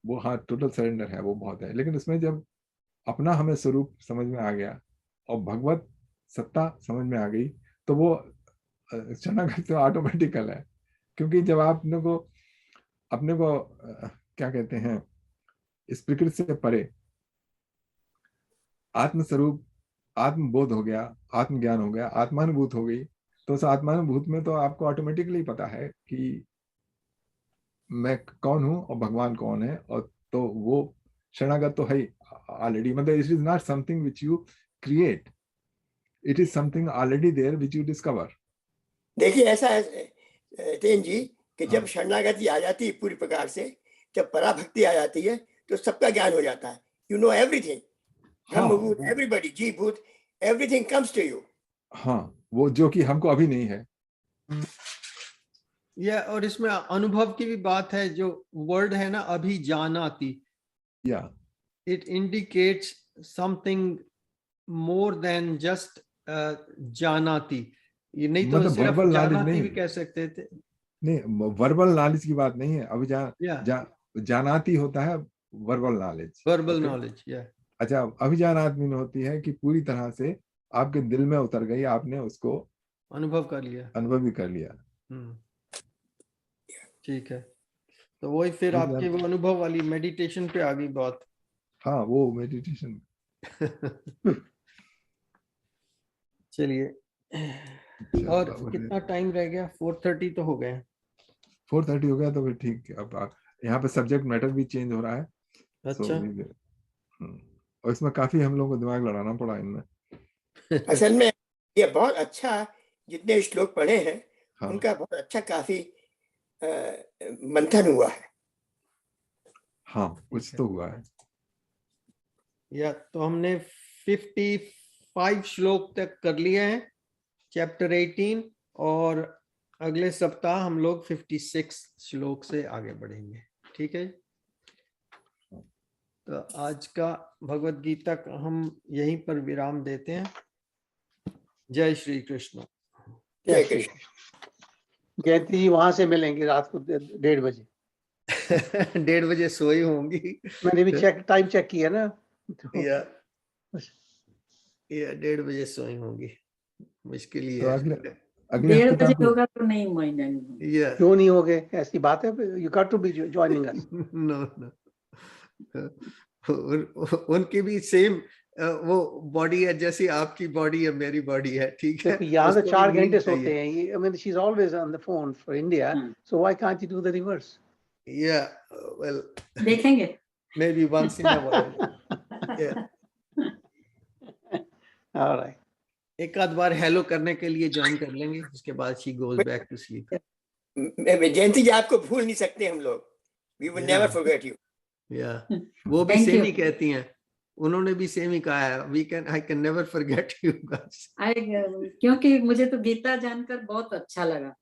वो हाँ टोटल सरेंडर है, वो बहुत है, लेकिन इसमें जब अपना हमें स्वरूप समझ में आ गया और भगवत सत्ता समझ में आ गई तो वो शरणागति तो ऑटोमेटिकल है। क्योंकि जब आप अपने को क्या कहते हैं इस प्रकृति से परे आत्मस्वरूप, आत्मबोध हो गया, आत्मज्ञान हो गया, आत्मानुभूत हो गई, तो उस आत्मानुभूत में तो आपको ऑटोमेटिकली पता है कि मैं कौन हूं और भगवान कौन है। और तो वो शरणागत तो है ऑलरेडी। मतलब it is not something which you create, it is something already there which you discover. देखिए, ऐसा है तेन जी कि जब शरणागति आ जाती है पूरी प्रकार से, जब पराभक्ति आ जाती है तो सबका ज्ञान हो जाता है। यू नो एवरीथिंग, ब्रह्मभूत, एवरीबॉडी, जी भूत, एवरीथिंग कम्स टू यू। हाँ, वो जो कि हमको अभी नहीं है। और इसमें अनुभव की भी बात है। जो वर्ड है ना अभिजानाति, it indicates something more than just जानाति। ये नहीं तो मतलब सिर्फ जानाति भी कह सकते थे। नहीं, वर्बल नॉलेज की बात नहीं है। अभी जानाती होता है वर्बल नॉलेज, वर्बल नॉलेज। अच्छा, अभिजानात मीन होती है कि पूरी तरह से आपके दिल में उतर गई, आपने उसको अनुभव कर लिया, अनुभव भी कर लिया। ठीक है, तो वही फिर आपके वो अनुभव वाली मेडिटेशन पे आ गई बात। हाँ, वो मेडिटेशन। चलिए, और कितना टाइम रह गया? 4:30 तो हो गए। 4:30 हो गया तो फिर ठीक है। अब यहाँ पे सब्जेक्ट मैटर भी चेंज हो रहा है। अच्छा। और इसमें काफी हम लोगों को दिमाग लड़ाना पड़ा इनमें। असल में ये बहुत अच्छा, जितने श्लोक पढ़े हैं उनका बहुत अच्छा काफी मंथन हुआ है। हाँ, कुछ तो हुआ है। तो हमने 55 श्लोक तक कर लिए हैं चैप्टर 18, और अगले सप्ताह हम लोग 56 श्लोक से आगे बढ़ेंगे। ठीक है, तो आज का भगवत गीता का हम यहीं पर विराम देते हैं। जय श्री कृष्ण। जय कृष्ण। जयंती जी वहां से मिलेंगे रात को 1:30 बजे। 1:30 बजे सोई होंगी। मैंने भी टाइम चेक किया ना। या 1:30 बजे सोई होंगी, मुश्किल ही तो है। अगले 1:30 हफ्ते बजे आप होगा तो नहीं मानेंगे। Yeah. क्यों नहीं हो गए? ऐसी बात है, you got to be joining us. No, no. उनकी भी सेम वो बॉडी है जैसी आपकी बॉडी है, मेरी बॉडी है, ठीक है। देखो यहाँ तो उसको भी 4 नींद घंटे चाहिए। सोते हैं ये। I mean she is always on the phone for India, so why can't you do the reverse? Yeah, well, देखेंगे। maybe once in a while. Yeah. Alright. एक आध बार हेलो करने के लिए ज्वाइन कर लेंगे, उसके बाद she goes back to sleep. जयंती जी आपको भूल नहीं सकते हम लोग। We will never forget you. Yeah. वो भी Thank सेम you. ही कहती हैं, उन्होंने भी सेम ही कहा है, I can never forget you guys. क्योंकि मुझे तो गीता जानकर बहुत अच्छा लगा,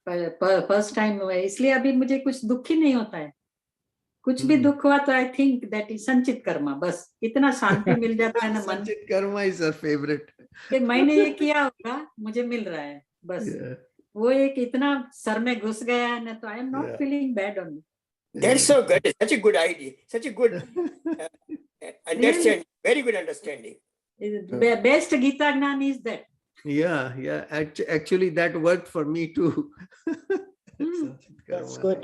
फर्स्ट टाइम हुआ है, इसलिए अभी मुझे कुछ दुख ही नहीं होता है। कुछ भी दुख हुआ तो आई थिंक दैट इज संचित कर्मा, बस इतना शांति मिल जाता है ना मन। संचित कर्मा is her favorite. कि मैंने ये किया होगा, मुझे मिल रहा है बस। Yeah. वो एक इतना सर में घुस गया है ना, तो I am not Yeah. Feeling bad only. That's so good. Such a good idea. Such a good understanding. Very good understanding. Best Gita gyan is that. Yeah. Actually, that worked for me too. Sanchit That's Karma. good.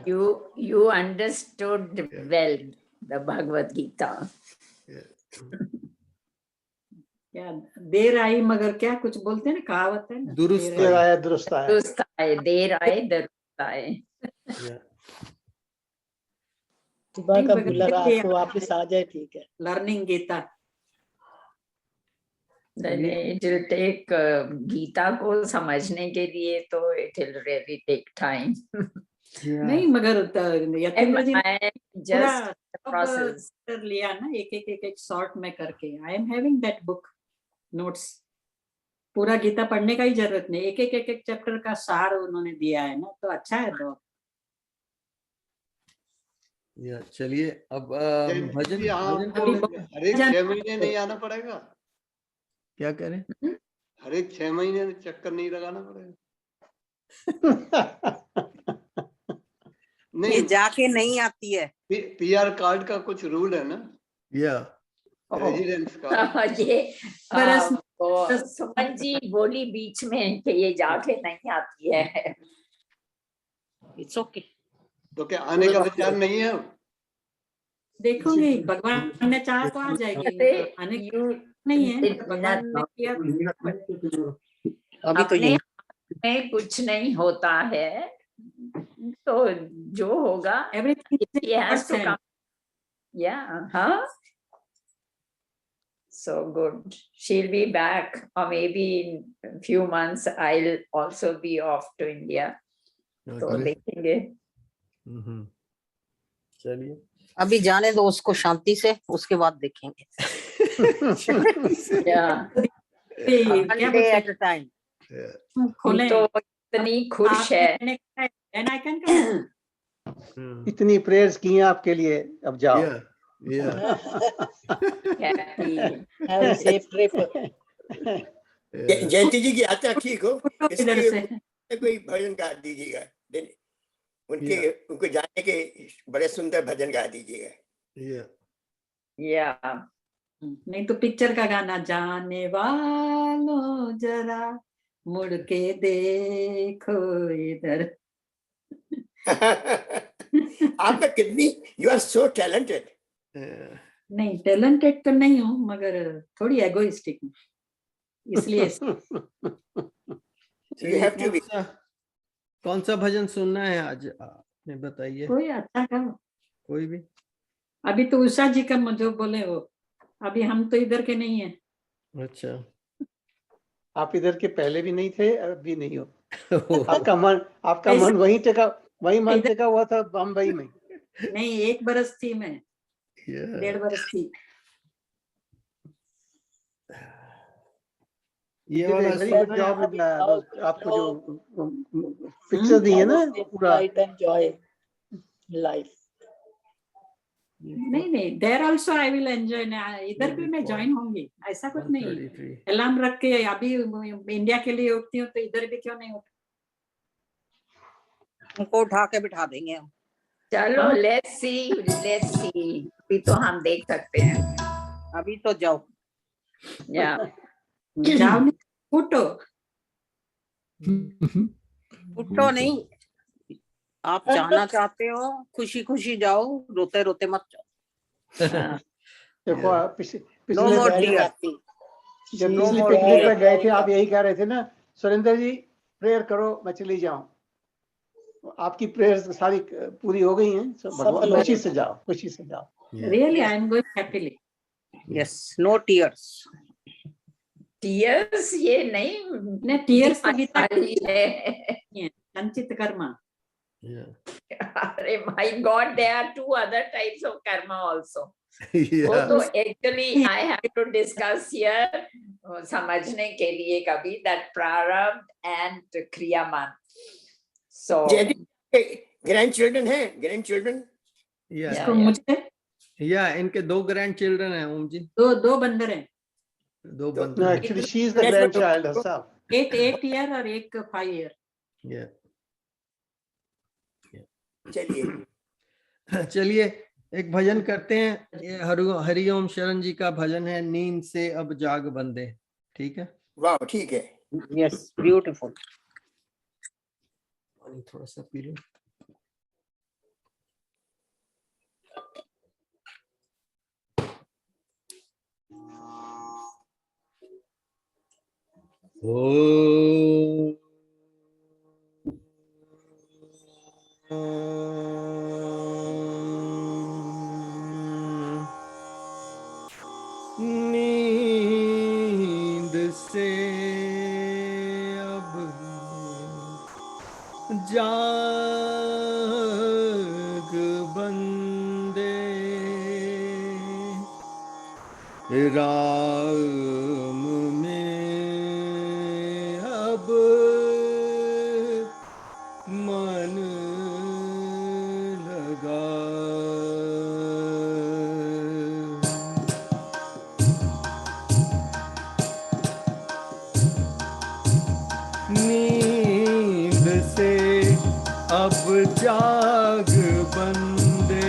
You understood Yeah. well the Bhagavad Gita. क्या देर आई मगर क्या कुछ बोलते हैं ना, कहावत है ना, दुरुस्त देर देर आई। आया दुरुस्त आया। दुरुस्त आए, देर आए दुरुस्त आए। Yeah. सुबह का भूला रात को वापस आ जाए, ठीक है। Learning Gita. It will take Gita को समझने के लिए तो it will really take time. नहीं मगर यतीन्द्र जी ने Just the पूरा process. कर लिया ना, एक शॉर्ट में करके। I am having that book notes. पूरा गीता पढ़ने का ही जरूरत नहीं, एक चैप्टर का सार उन्होंने दिया है ना, तो अच्छा है बहुत। Yeah. चलिए अब भजन यहाँ भजन आपको कर लेते हैं। हर एक 6 महीने नहीं आना पड़ेगा? क्या करें? हर एक 6 महीने चक्कर नहीं लगाना पड़ेगा? ये नहीं, जाके नहीं आती है। पीआर कार्ड का कुछ रूल है ना, Yeah. रेजिडेंस का। ये बरस सुमन जी बोली बीच में कि ये जाके नहीं आती है। It's okay. तो क्या आने का विचार नहीं है? देखोगे भगवान ने चाहा तो आ जाएगी, आने की नहीं है, भगवान ने किया अभी तो ये में कुछ नहीं होता है, तो जो होगा everything he has to come. Yeah, huh? So good. She'll be back, or maybe in a few months I'll also be off to India. तो Okay. देखेंगे। चलिए अभी जाने दो उसको शांति से, उसके बाद देखेंगे। Yeah. One day at a time. खोले तो इतनी खुश है। and I can come. इतनी प्रेयर्स की हैं आपके लिए, अब जाओ। Yeah. Happy. Have a safe trip. Yeah. जयंती जी की यात्रा ठीक हो, इधर से इसलिए कोई भजन गा दीजिएगा। उनको जाने के बड़े सुंदर भजन गा दीजिएगा। Yeah. Yeah. नहीं तो पिक्चर का गाना, जाने वालों जरा मुड़ के देखो इधर। आप में कितनी, you are so talented. Yeah. नहीं टैलेंटेड तो नहीं हूँ, मगर थोड़ी एगोइस्टिक हूँ, इसलिए You have to be. कौन सा भजन सुनना है आज आपने बताइए? कोई अच्छा का। कोई भी। अभी तो उषा जी का जो बोले वो, अभी हम तो इधर के नहीं है। अच्छा। आप इधर के पहले भी नहीं थे, अब भी नहीं हो। आपका मन वही मन टिका हुआ था बम्बई में। नहीं 1 बरस थी मैं, 1.5 बरस थी। ये वाला वेरी गुड जॉब। आपको जो पिक्चर दी है ना पूरा। Enjoy life. नहीं there also I will enjoy. इधर भी मैं ज्वाइन होंगी, ऐसा कुछ नहीं। अलार्म रख के अभी इंडिया के लिए उठती हूँ, तो इधर भी क्यों नहीं उठ। उनको उठा के बिठा देंगे हम। चलो लेट्स सी अभी तो हम देख सकते हैं। अभी तो जाओ। या जाओ नहीं, उठो। उठो नहीं, आप जाना चाहते हो खुशी खुशी जाओ, रोते रोते मत जाओ। देखो Yeah. पिछले No more बैच में tears. जब No पिछली more पिकनिक tears. पे गए थे, आप यही कह रहे थे ना, सुरेंद्र जी प्रेयर करो मैं चली जाऊं। आपकी प्रेयर्स सारी पूरी हो गई हैं, भगवान खुशी से जाओ, खुशी से जाओ। Really, I am going happily. Yes, no tears. Tears ये नहीं, ने टीयर्स तो गीता वाली है। संचित कर्म। अरे my God, there are 2 other types of karma also. वो Yeah. तो actually I have to discuss here, समझने के लिए कभी, दैट प्रारब्ध एंड क्रियामान। सो ग्रैंडचिल्ड्रन है, ग्रैंडचिल्ड्रन। Yeah. इसको मुझे Yeah, इनके 2 ग्रैंड चिल्ड्रन हैं ओम जी, दो बंदर हैं, 2 No, बंदर। actually she is the grandchild herself. एक 8 year और एक 5 year। Yeah. चलिए चलिए एक भजन करते हैं। ये हरिओम शरण जी का भजन है, नींद से अब जाग बंदे। ठीक है, वाह ठीक है। Yes, beautiful. पानी थोड़ा सा पी लो। ओ नींद से अब जाग बंदे, राम में अब मन लगा। नींद से अब जाग बंदे,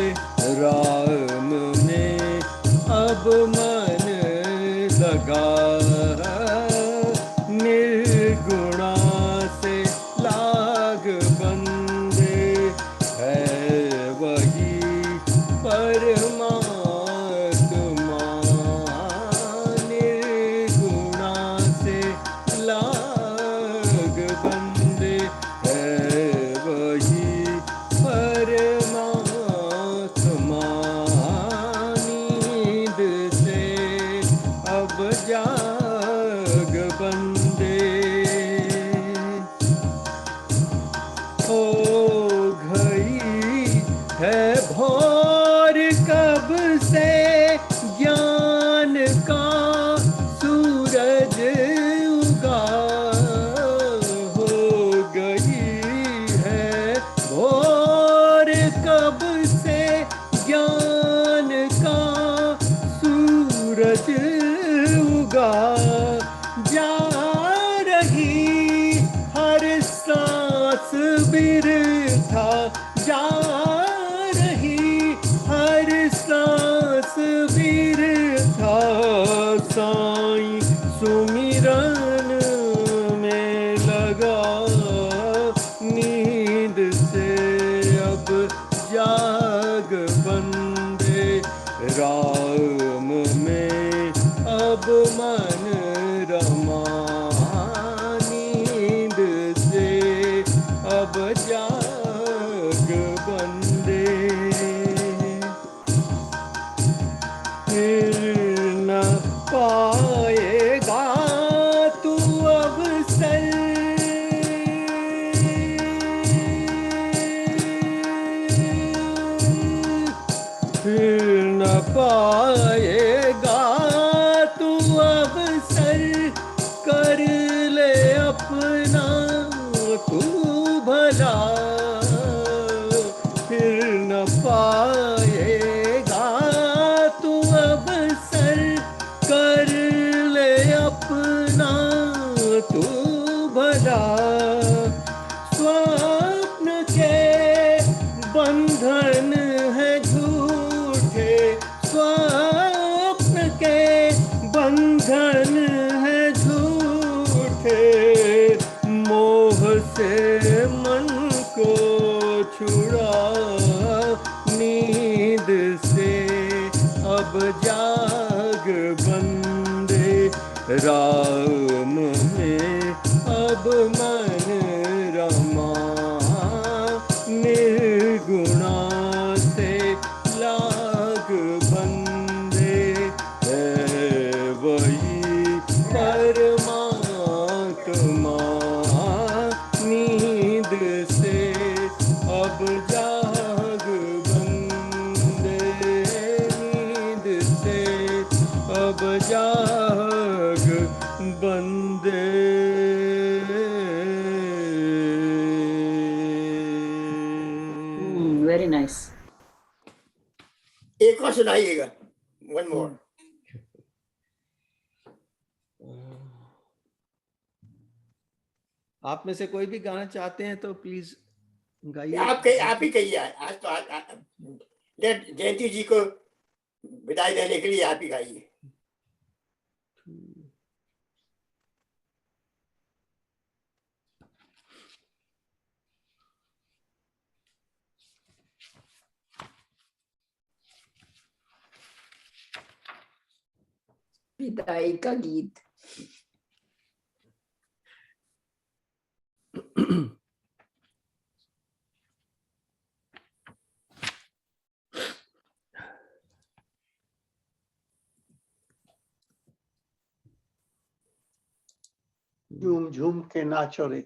राम में अब मन लगा। निर्गुणा से लाग बंदे, है वही परमात्मा। निर्गुणा से लाग बंदे, है वही परमात्मा। नींद से अब जाग बंदे, हो गई है भोर कब से ज्ञान का सूरज उगा। हो गई है भोर कब से ज्ञान का सूरज उगा। जा रही हर सांस बिरथा, जा रही हर सांस बिरथा। साईं सुमिरन में लगा, नींद से अब जाग बंदे, राम में अब मन रमा। नींद से अब जाग बंदे, फिर न पाएगा तू अवसर, फिर न पाएगा तू अवसर। कर ले अपना तू भला, फिर न पाएगा तू अवसर। कर ले अपना तू भला। स्वप्न के बंधन है झूठे, स्वप्न के बंधन है झूठे। छुड़ा नींद से अब जाग बंदे, राम में अब मन रमा, निर्गुणा से लाग बंदे, है वही परमात्मा, नींद से अब जाग बंदे, नींद से अब जाग बंदे। Very nice. एक और सुनाइएगा, वन मोर। आप में से कोई भी गाना चाहते हैं तो प्लीज गाइए। आप ही कहिए। आज तो जयंती जी को विदाई देने के लिए आप ही गाइए। विदाई का गीत। झूम झूम के नाचो रे।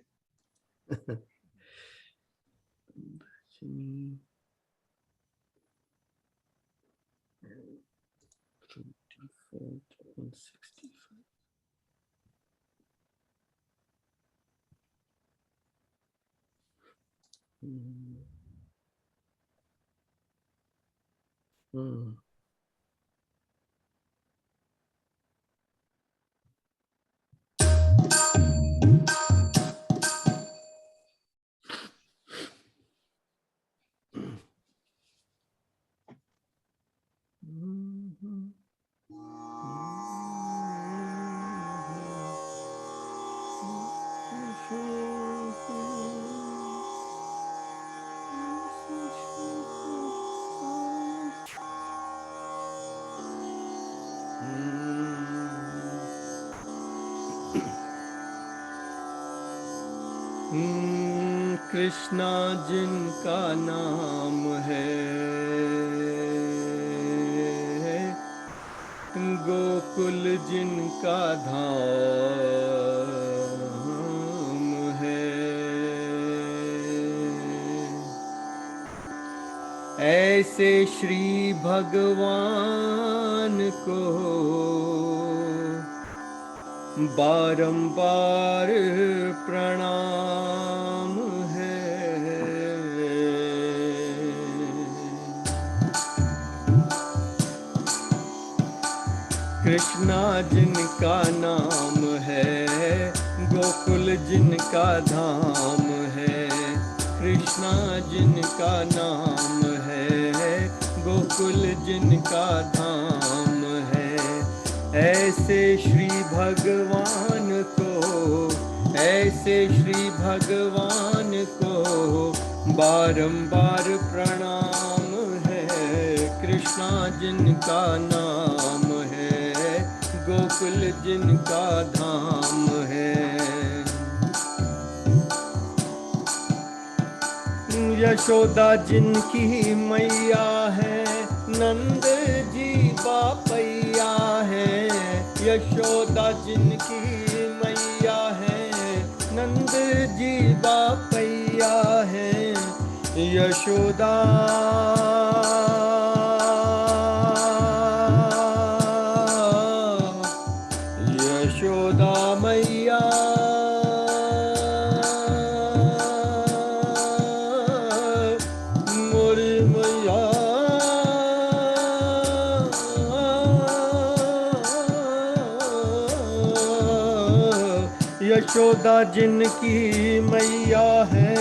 कृष्णा जिनका नाम है, गोकुल जिनका धाम है, ऐसे श्री भगवान को बारंबार प्रणाम है। कृष्णा जिनका नाम है, गोकुल जिनका धाम है, कृष्णा जिनका नाम है, गोकुल जिनका धाम है, ऐसे श्री भगवान को, ऐसे श्री भगवान को बारंबार प्रणाम है। कृष्णा जिनका नाम है, गोकुल जिनका धाम है, यशोदा जिनकी मैया है, नंद जी बापैया है, यशोदा जिनकी मैया है, नंद जी बापैया है, यशोदा यशोदा मैया मोरी मैया, यशोदा जिनकी मैया है,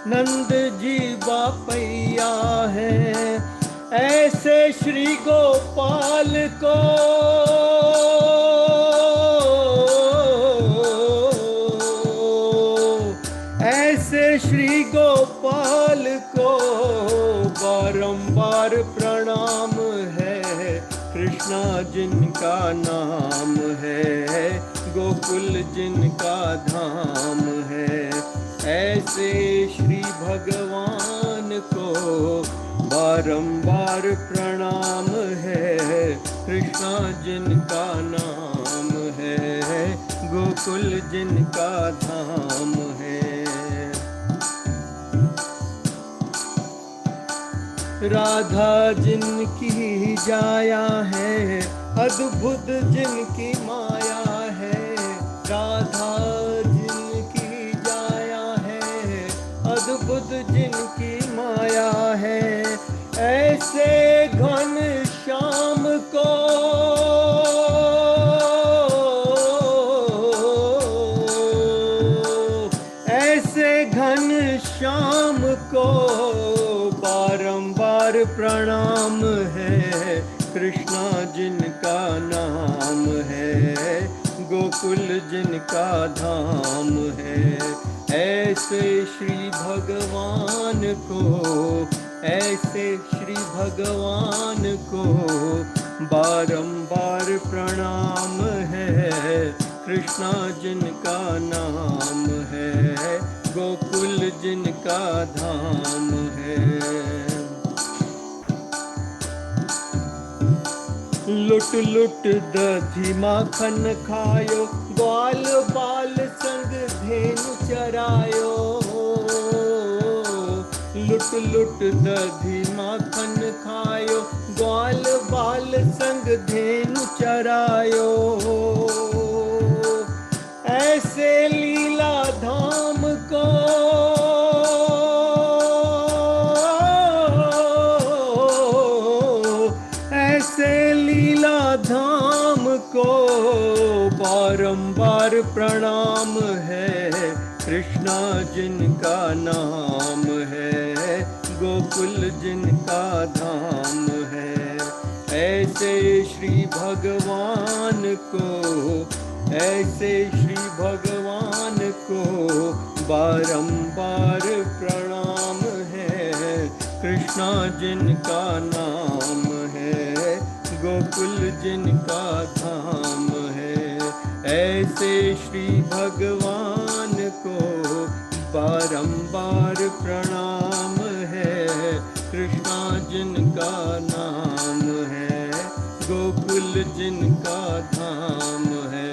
नंद जी बापैया है, ऐसे श्री गोपाल को ऐसे श्री गोपाल को कृष्णा जिनका नाम है, गोकुल जिनका धाम है। ऐसे श्री भगवान को बारंबार प्रणाम है, कृष्णा जिनका नाम है, गोकुल जिनका धाम है। राधा जिनकी जाया है, अद्भुत जिनकी माया है। राधा जिनकी जाया है, अद्भुत जिनकी माया है। ऐसे घन श्याम को श्याम को बारंबार प्रणाम है, कृष्णा जिनका नाम है, गोकुल जिनका धाम है। ऐसे श्री भगवान को, ऐसे श्री भगवान को बारंबार प्रणाम है, कृष्णा जिनका नाम है, गोकुल जिनका धाम है। लुट लुट दधी माखन खायो, ग्वाल बाल संग धेनु चरायो। लुट लुट दधी माखन खायो, ग्वाल बाल संग धेनु चरायो। ऐसे लीला धाम को, ऐसे लीला धाम को बारंबार प्रणाम है, कृष्णा जिनका नाम है, गोकुल जिनका धाम है। ऐसे श्री भगवान को, ऐसे श्री भगवान को बारंबार प्रणाम है, कृष्णा जिनका नाम है, गोकुल जिनका धाम है। ऐसे श्री भगवान को बारंबार प्रणाम है, कृष्णा जिनका नाम है, गोकुल जिनका धाम है।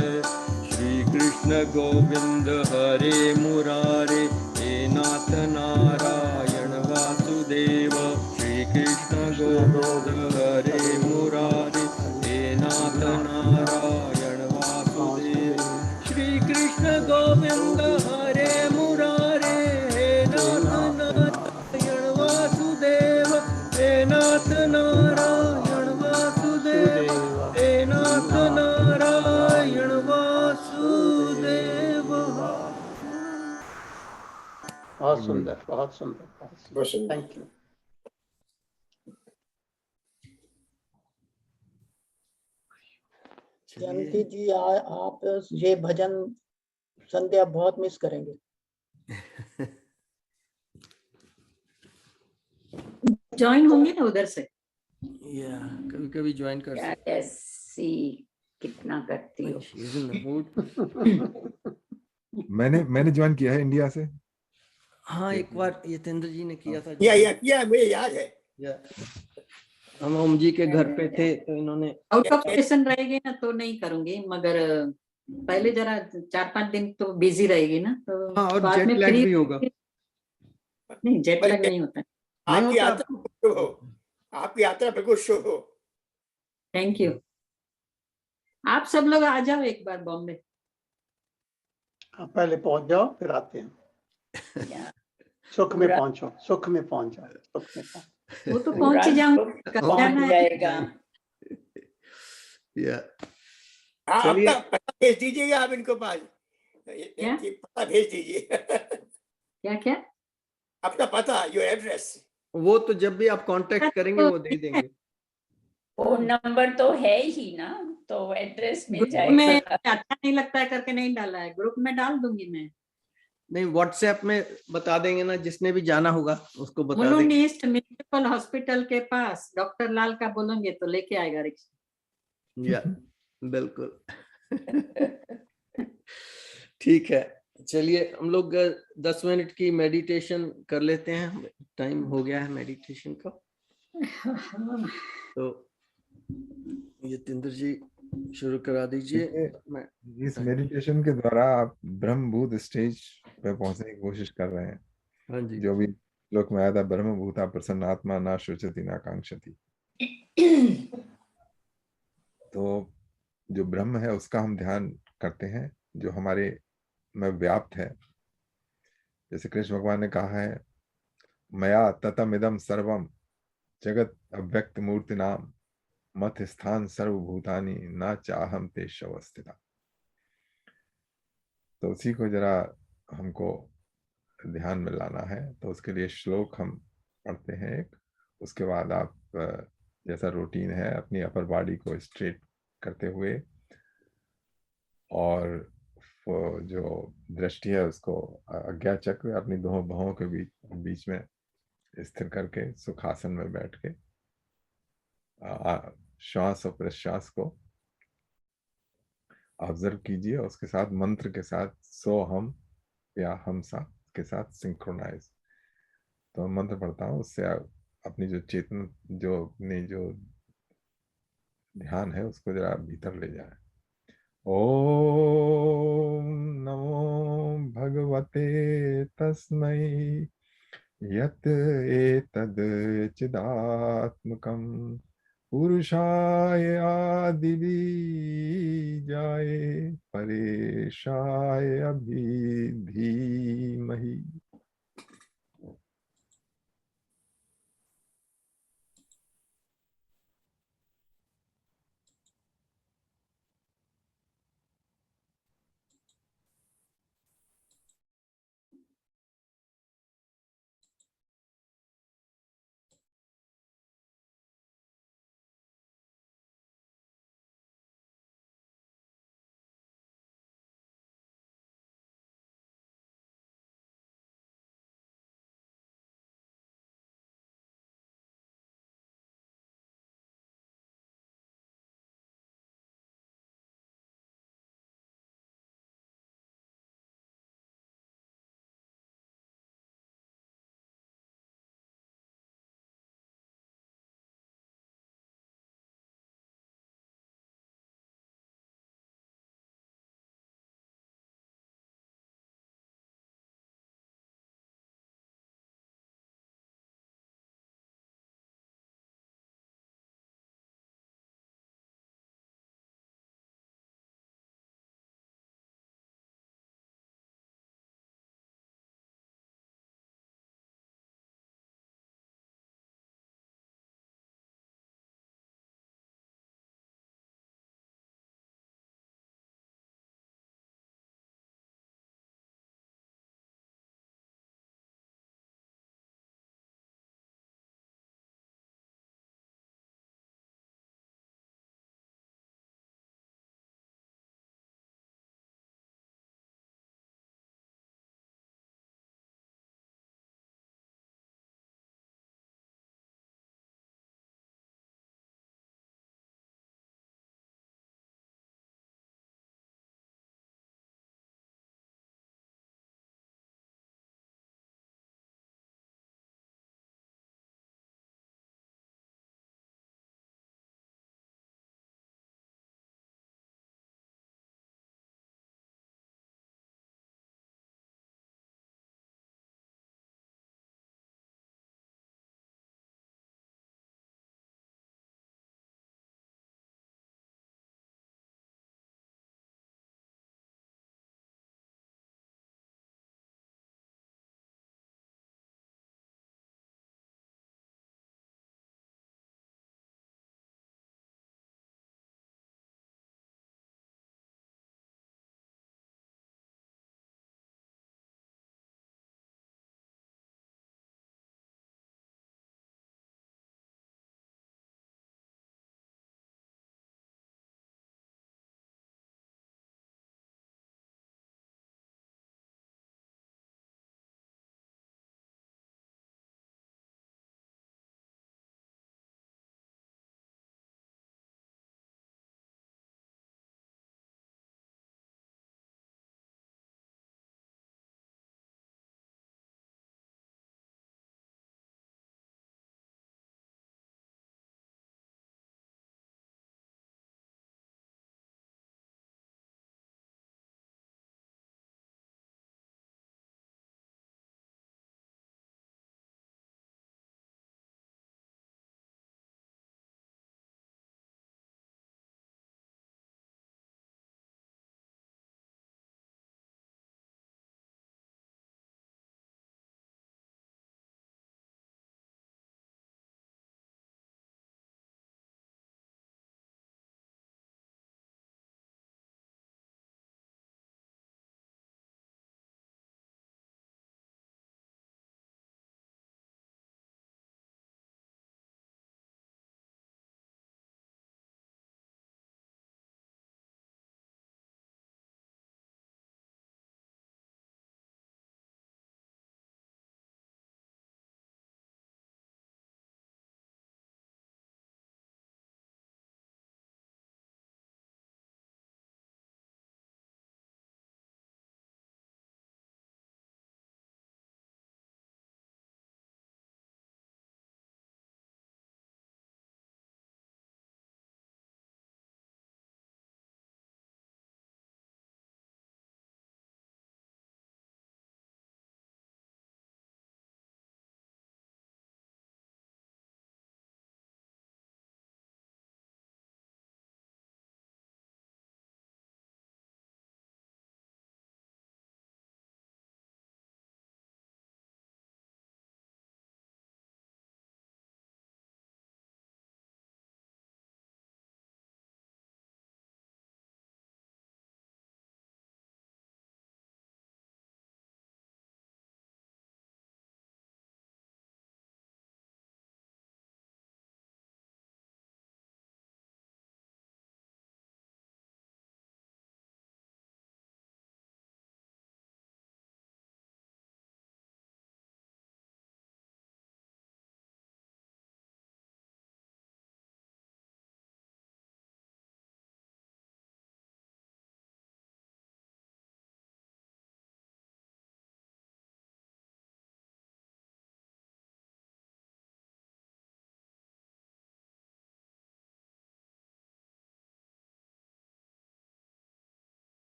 कृष्ण गोविंद हरे मुरारे, हे नाथ नारायण वासुदेव। श्री कृष्ण गोविंद हरे मुरारे, हे नाथ नारायण वासुदेव। श्री कृष्ण गोविंद हरे मुरारे, हे नाथ नारायण वासुदेव। हे नाथ नारायण वासुदेव, हे नाथ नारायण वासुदेव। बहुत सुंदर, बहुत सुंदर, बहुत सुंदर। Thank you. जयंती जी, आप ये भजन संध्या बहुत मिस करेंगे। ज्वाइन होंगे ना उधर से? या कभी कभी ज्वाइन कर सकते हैं। सी कितना करती हो। मैंने ज्वाइन किया है इंडिया से। हाँ, एक बार यतेंद्र जी ने किया था। किया मुझे याद है। हम ओम जी के घर पे थे तो इन्होंने। आउट ऑफ स्टेशन रहेगी ना तो नहीं करूंगी, मगर पहले जरा 4-5 दिन तो बिजी रहेगी ना, तो हाँ, और बाद जेट में लैग फ्री भी होगा। नहीं, जेट लैग नहीं होता। आपकी यात्रा शुभ हो, आपकी यात्रा बिल्कुल शुभ हो। Thank you. आप सब लोग आ जाओ एक बार बॉम्बे। पहले पहुंच जाओ फिर आते हैं। सुख में पहुंचो, सुख में पहुंच जाओ, सुख में पहुंच। वो तो पहुंच ही जाएगा। आपका पता भेज दीजिएगा, आप इनको पास पता भेज दीजिए। क्या क्या? अपना पता, योर एड्रेस। वो तो जब भी आप कांटेक्ट करेंगे वो दे देंगे। फोन नंबर तो है ही ना, तो एड्रेस मिल ग्रुप जाएगा। में अच्छा नहीं लगता है करके नहीं डाला है, ग्रुप में डाल दूंगी मैं। नहीं, व्हाट्सएप में बता देंगे ना, जिसने भी जाना होगा उसको बता देंगे। ईस्ट म्युनिसिपल हॉस्पिटल के पास डॉक्टर लाल का बोलेंगे तो लेके आएगा रिक्शा। या बिल्कुल। ठीक है, चलिए हम लोग 10 मिनट की मेडिटेशन कर लेते हैं, टाइम हो गया है मेडिटेशन का। तो यतीन्द्र जी शुरू करा दीजिए। इस मेडिटेशन के द्वारा आप ब्रह्मभूत स्टेज पे पहुंचने की कोशिश कर रहे हैं। हाँ जी। जो भी श्लोक में आया था, ब्रह्मभूता प्रसन्नात्मा ना शुचति ना कांक्षति। तो जो ब्रह्म है उसका हम ध्यान करते हैं, जो हमारे में व्याप्त है। जैसे कृष्ण भगवान ने कहा है, मया ततमिदं सर्वम जगत अव्यक्त मूर्ति नाम मत स्थान सर्वभूतानि न चाहम तेषु अवस्थिता। तो उसी को जरा हमको ध्यान में लाना है। तो उसके लिए श्लोक हम पढ़ते हैं एक, उसके बाद आप जैसा रूटीन है अपनी अपर बॉडी को स्ट्रेट करते हुए और जो दृष्टि है उसको अज्ञा चक्र अपनी दोनों भुजाओं के बीच में स्थिर करके सुखासन में बैठ के श्वास और प्रश्वास को ऑब्जर्व कीजिए। उसके साथ मंत्र के साथ सो हम या हम सा के साथ सिंक्रोनाइज। तो मंत्र पढ़ता हूँ, उससे अपनी जो चेतन, जो अपनी जो ध्यान है उसको जरा भीतर ले जाए। ओम नमो भगवते तस्मै यत् एतद् चिदात्मकं पुरुषाय आदिबीजाय परेशाय अभिधीमहि।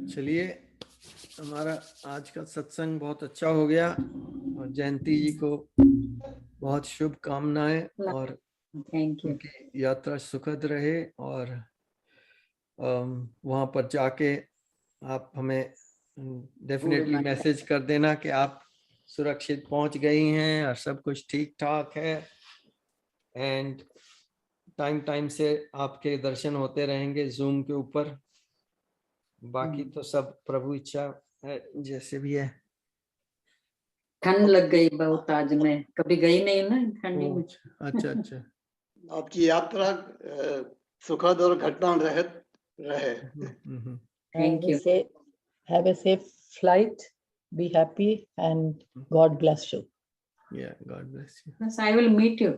चलिए, हमारा आज का सत्संग बहुत अच्छा हो गया और जयंती जी को बहुत शुभकामनाएं और थैंक यू। उनकी यात्रा सुखद रहे और वहां पर जाके आप हमें डेफिनेटली मैसेज कर देना कि आप सुरक्षित पहुंच गई हैं और सब कुछ ठीक ठाक है। एंड टाइम से आपके दर्शन होते रहेंगे जूम के ऊपर। बाकी तो सब प्रभु इच्छा है, जैसे भी है। ठंड लग गई बहुत आज, मैं कभी गई नहीं ना ठंडी में। अच्छा अच्छा। आपकी यात्रा सुखद और घटना रहित रहे। Thank you. Have a safe flight. Be happy and God bless you. Yeah, God bless you. Yes, I will meet you.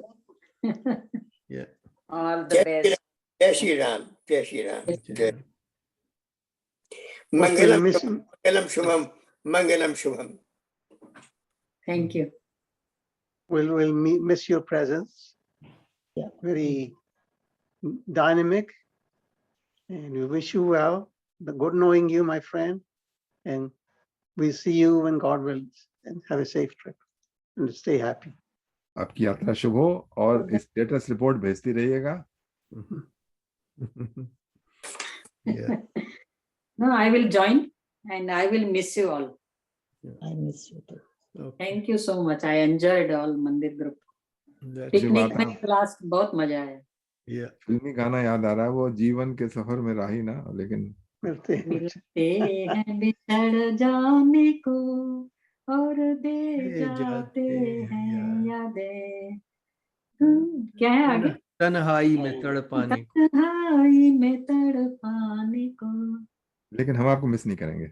Yeah. All the best. जय श्री राम, जय श्री राम। जय We'll Mangalam miss, Mangalam Shubham, Mangalam Shubham. Thank you. we'll miss your presence. Yeah. Very dynamic, and we wish you well. Good knowing you, my friend, and we see you when God wills. And have a safe trip and stay happy. आपकी यात्रा शुभ हो और status report भेजती रहिएगा। Yeah. No, I will join and I will miss you all. I miss you too. Okay. Thank you so much. I enjoyed all मंदिर group. That's picnic में class बहुत मजा आया। yeah. फिल्मी गाना याद आ रहा है, वो जीवन के सफर में राही ना, लेकिन मिलते हैं। मिलते हैं बिछड़ जाने को और दे जाते हैं यादें। क्या है आगे? तन्हाई में तड़पाने को। तन्हाई में तड़पाने को। लेकिन हम आपको मिस नहीं करेंगे।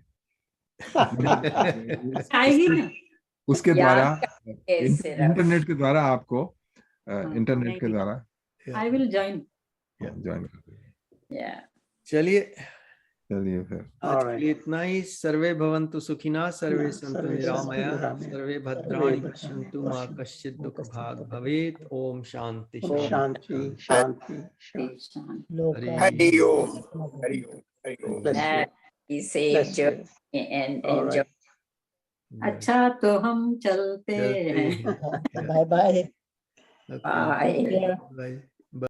आएगी ना? उसके द्वारा सिर्फ। इंटरनेट के द्वारा आपको इंटरनेट के द्वारा I will join. ज्वाइन कर देंगे। Yeah. चलिए चलिए फिर आज के लिए इतना ही। सर्वे भवन्तु सुखिनः, सर्वे सन्तु निरामया, सर्वे भद्राणि पश्यन्तु मा कश्चित् दुःख भाग् भवेत्। ओम शांति शांति शांति हरि हरि ओम, हरि ओम, हरि ओम। Be safe journey and enjoy. अच्छा तो हम चलते हैं। Bye bye. Bye. Yeah. Bye.